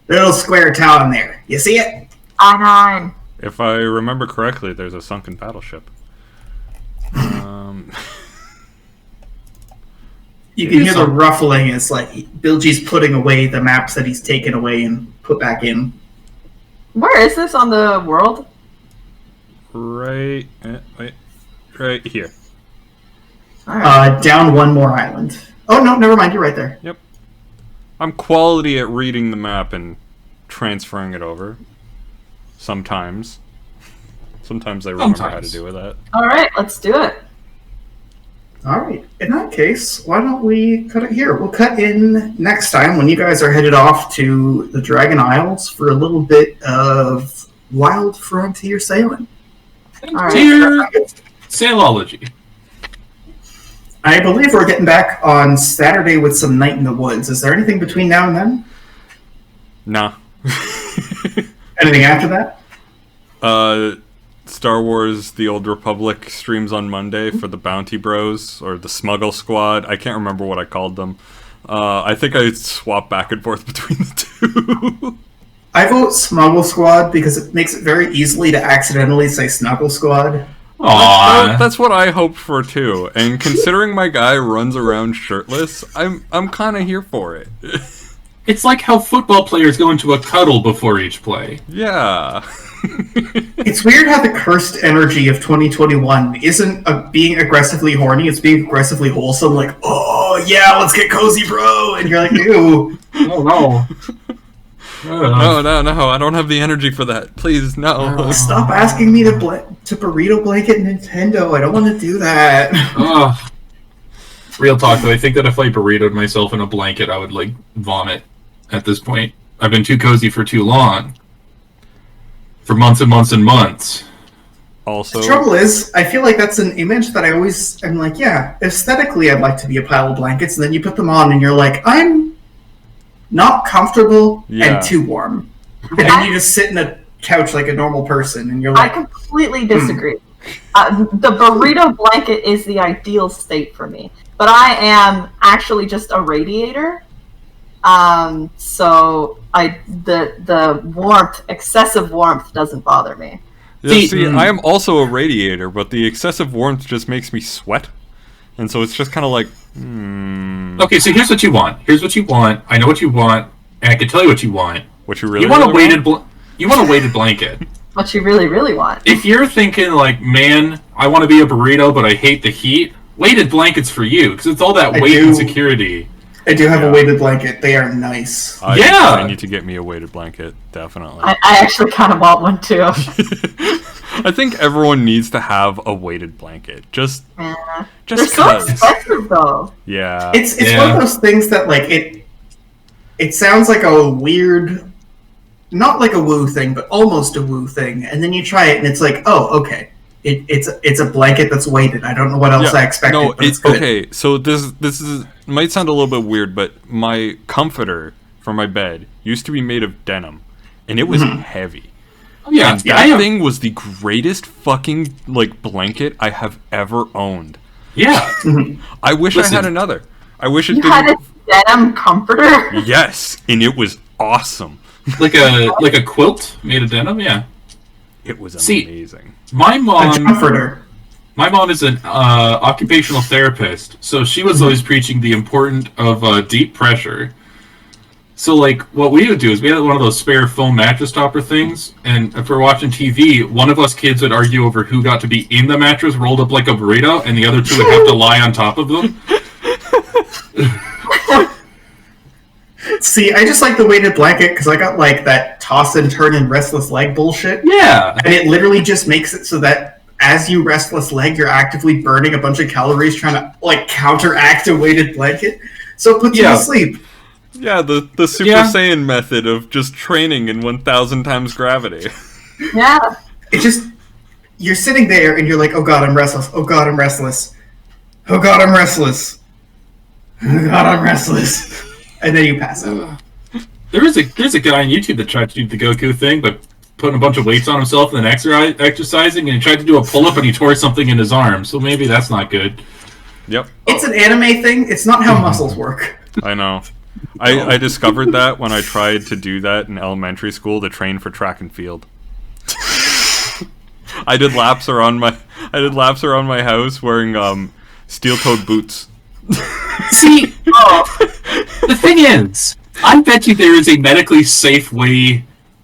Little square town there. You see it? I-9. If I remember correctly, there's a sunken battleship. You can hear the ruffling as like Bilgy's putting away the maps that he's taken away and put back in. Where is this on the world? Right here. Down one more island. Oh no, never mind. You're right there. Yep. I'm quality at reading the map and transferring it over. Sometimes I remember how to do that. All right, let's do it. All right. In that case, why don't we cut it here? We'll cut in next time when you guys are headed off to the Dragon Isles for a little bit of wild frontier sailing. All right. Sailology. I believe we're getting back on Saturday with some Night in the Woods. Is there anything between now and then? Nah. Anything after that? Star Wars The Old Republic streams on Monday for the Bounty Bros, or the Smuggle Squad. I can't remember what I called them. I think I swap back and forth between the two. I vote Smuggle Squad because it makes it very easily to accidentally say Snuggle Squad. Aww. That's what I hoped for too. And considering my guy runs around shirtless, I'm kind of here for it. It's like how football players go into a cuddle before each play. Yeah. It's weird how the cursed energy of 2021 isn't being aggressively horny, it's being aggressively wholesome, like, oh yeah, let's get cozy, bro! And you're like, ew. Oh no. No, I don't have the energy for that. Please, no. Stop asking me to burrito blanket Nintendo. I don't want to do that. Real talk, though, I think that if I burritoed myself in a blanket, I would, like, vomit at this point. I've been too cozy for too long. For months and months and months. Also, the trouble is, I feel like that's an image that I'm like, yeah, aesthetically I'd like to be a pile of blankets, and then you put them on and you're like, I'm not comfortable and too warm. And then you just sit in a couch like a normal person, and you're like... I completely disagree. The burrito blanket is the ideal state for me. But I am actually just a radiator. So the warmth, excessive warmth doesn't bother me. Yeah, see, I am also a radiator, but the excessive warmth just makes me sweat. And so it's just kind of like, Okay, so here's what you want. Here's what you want. I know what you want, and I can tell you what you want. What you really want? You want a weighted blanket. What you really, really want. If you're thinking, like, man, I want to be a burrito, but I hate the heat, weighted blankets for you, because it's all that weight and security. I do have a weighted blanket. They are nice. I need to get me a weighted blanket, definitely. I actually kind of want one, too. I think everyone needs to have a weighted blanket. Just They're so expensive, though. Yeah. It's one of those things that, like, it sounds like a weird, not like a woo thing, but almost a woo thing. And then you try it, and it's like, oh, okay. It's a blanket that's weighted. I don't know what else I expected. No, but it's good. Okay. So this might sound a little bit weird, but my comforter for my bed used to be made of denim, and it was heavy. Yeah, and that thing was the greatest fucking blanket I have ever owned. Yeah. I wish I had another. I wish it you had a denim comforter. Yes, and it was awesome. Like a quilt made of denim. Yeah. It was amazing. My mom. A comforter. My mom is an occupational therapist, so she was always preaching the importance of deep pressure. So, like, what we would do is we had one of those spare foam mattress topper things, and if we're watching TV, one of us kids would argue over who got to be in the mattress rolled up like a burrito, and the other two would have to lie on top of them. See, I just like the weighted blanket because I got, like, that toss and turn and restless leg bullshit. Yeah. And it literally just makes it so that as you restless leg, you're actively burning a bunch of calories trying to, like, counteract a weighted blanket. So it puts you to sleep. Yeah, the Super Saiyan method of just training in 1,000 times gravity. Yeah. It just... You're sitting there and you're like, oh god, I'm restless. Oh god, I'm restless. Oh god, I'm restless. Oh god, I'm restless. And then you pass out. There's a guy on YouTube that tried to do the Goku thing, but putting a bunch of weights on himself and then exercising, and he tried to do a pull-up and he tore something in his arm, so maybe that's not good. Yep. It's an anime thing. It's not how muscles work. I know. I discovered that when I tried to do that in elementary school to train for track and field. I did laps around my house wearing steel-toed boots. See, the thing is, I bet you there is a medically safe way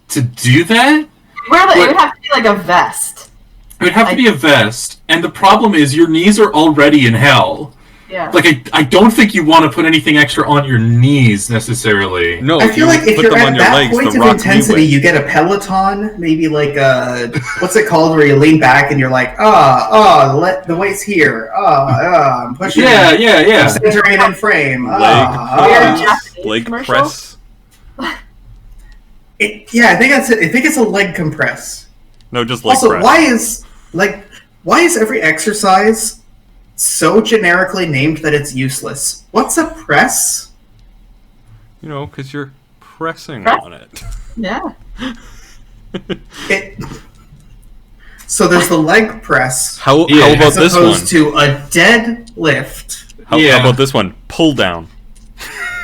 to do that. It would have to be like a vest. It would have to be a vest, and the problem is your knees are already in hell. Yeah. Like, I don't think you want to put anything extra on your knees, necessally. No, I feel like if you're at that point of intensity, you you get a Peloton, maybe like a... what's it called, where you lean back and you're like, let the weight's here. I'm pushing it. Yeah. I'm centering it in frame. Leg press. I think that's it. I think it's a leg compress. No, just leg also, press. why is every exercise so generically named that it's useless? What's a press? You know, because you're pressing on it. Yeah. So there's the leg press. How about this one? As opposed to a deadlift. How about this one? Pull down.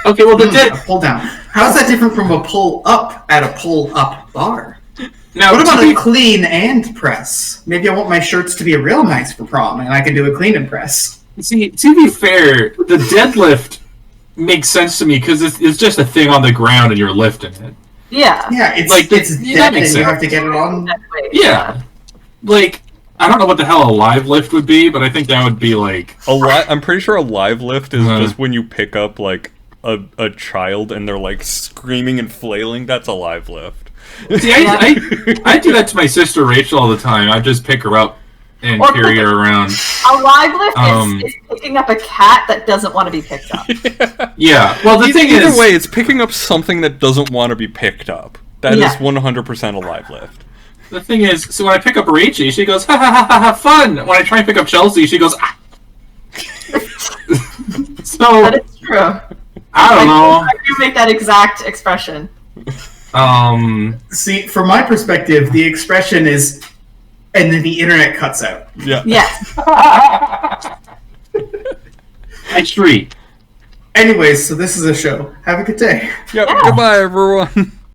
Okay, well, a pull down. How is that different from a pull up at a pull up bar? Now, what about a clean and press? Maybe I want my shirts to be real nice for prom, and I can do a clean and press. See, to be fair, the deadlift makes sense to me because it's just a thing on the ground and you're lifting it. Yeah. Yeah, it's like it's dead and you have to get it on. Yeah. Like, I don't know what the hell a live lift would be, but I think that would be like... I'm pretty sure a live lift is just when you pick up, like, a child and they're like screaming and flailing, that's a live lift. See, I do that to my sister Rachel all the time. I just pick her up and carry her around. A live lift is picking up a cat that doesn't want to be picked up. Yeah. Well, the thing is... Either way, it's picking up something that doesn't want to be picked up. That is 100% a live lift. The thing is, so when I pick up Rachel, she goes, ha ha ha ha ha, fun! When I try and pick up Chelsea, she goes, ah! So... That is true. I don't know. I do make that exact expression. See, from my perspective, the expression is, and then the internet cuts out. Yeah. Yes. I shriek. Anyways, so this is a show. Have a good day. Yep. Goodbye, everyone.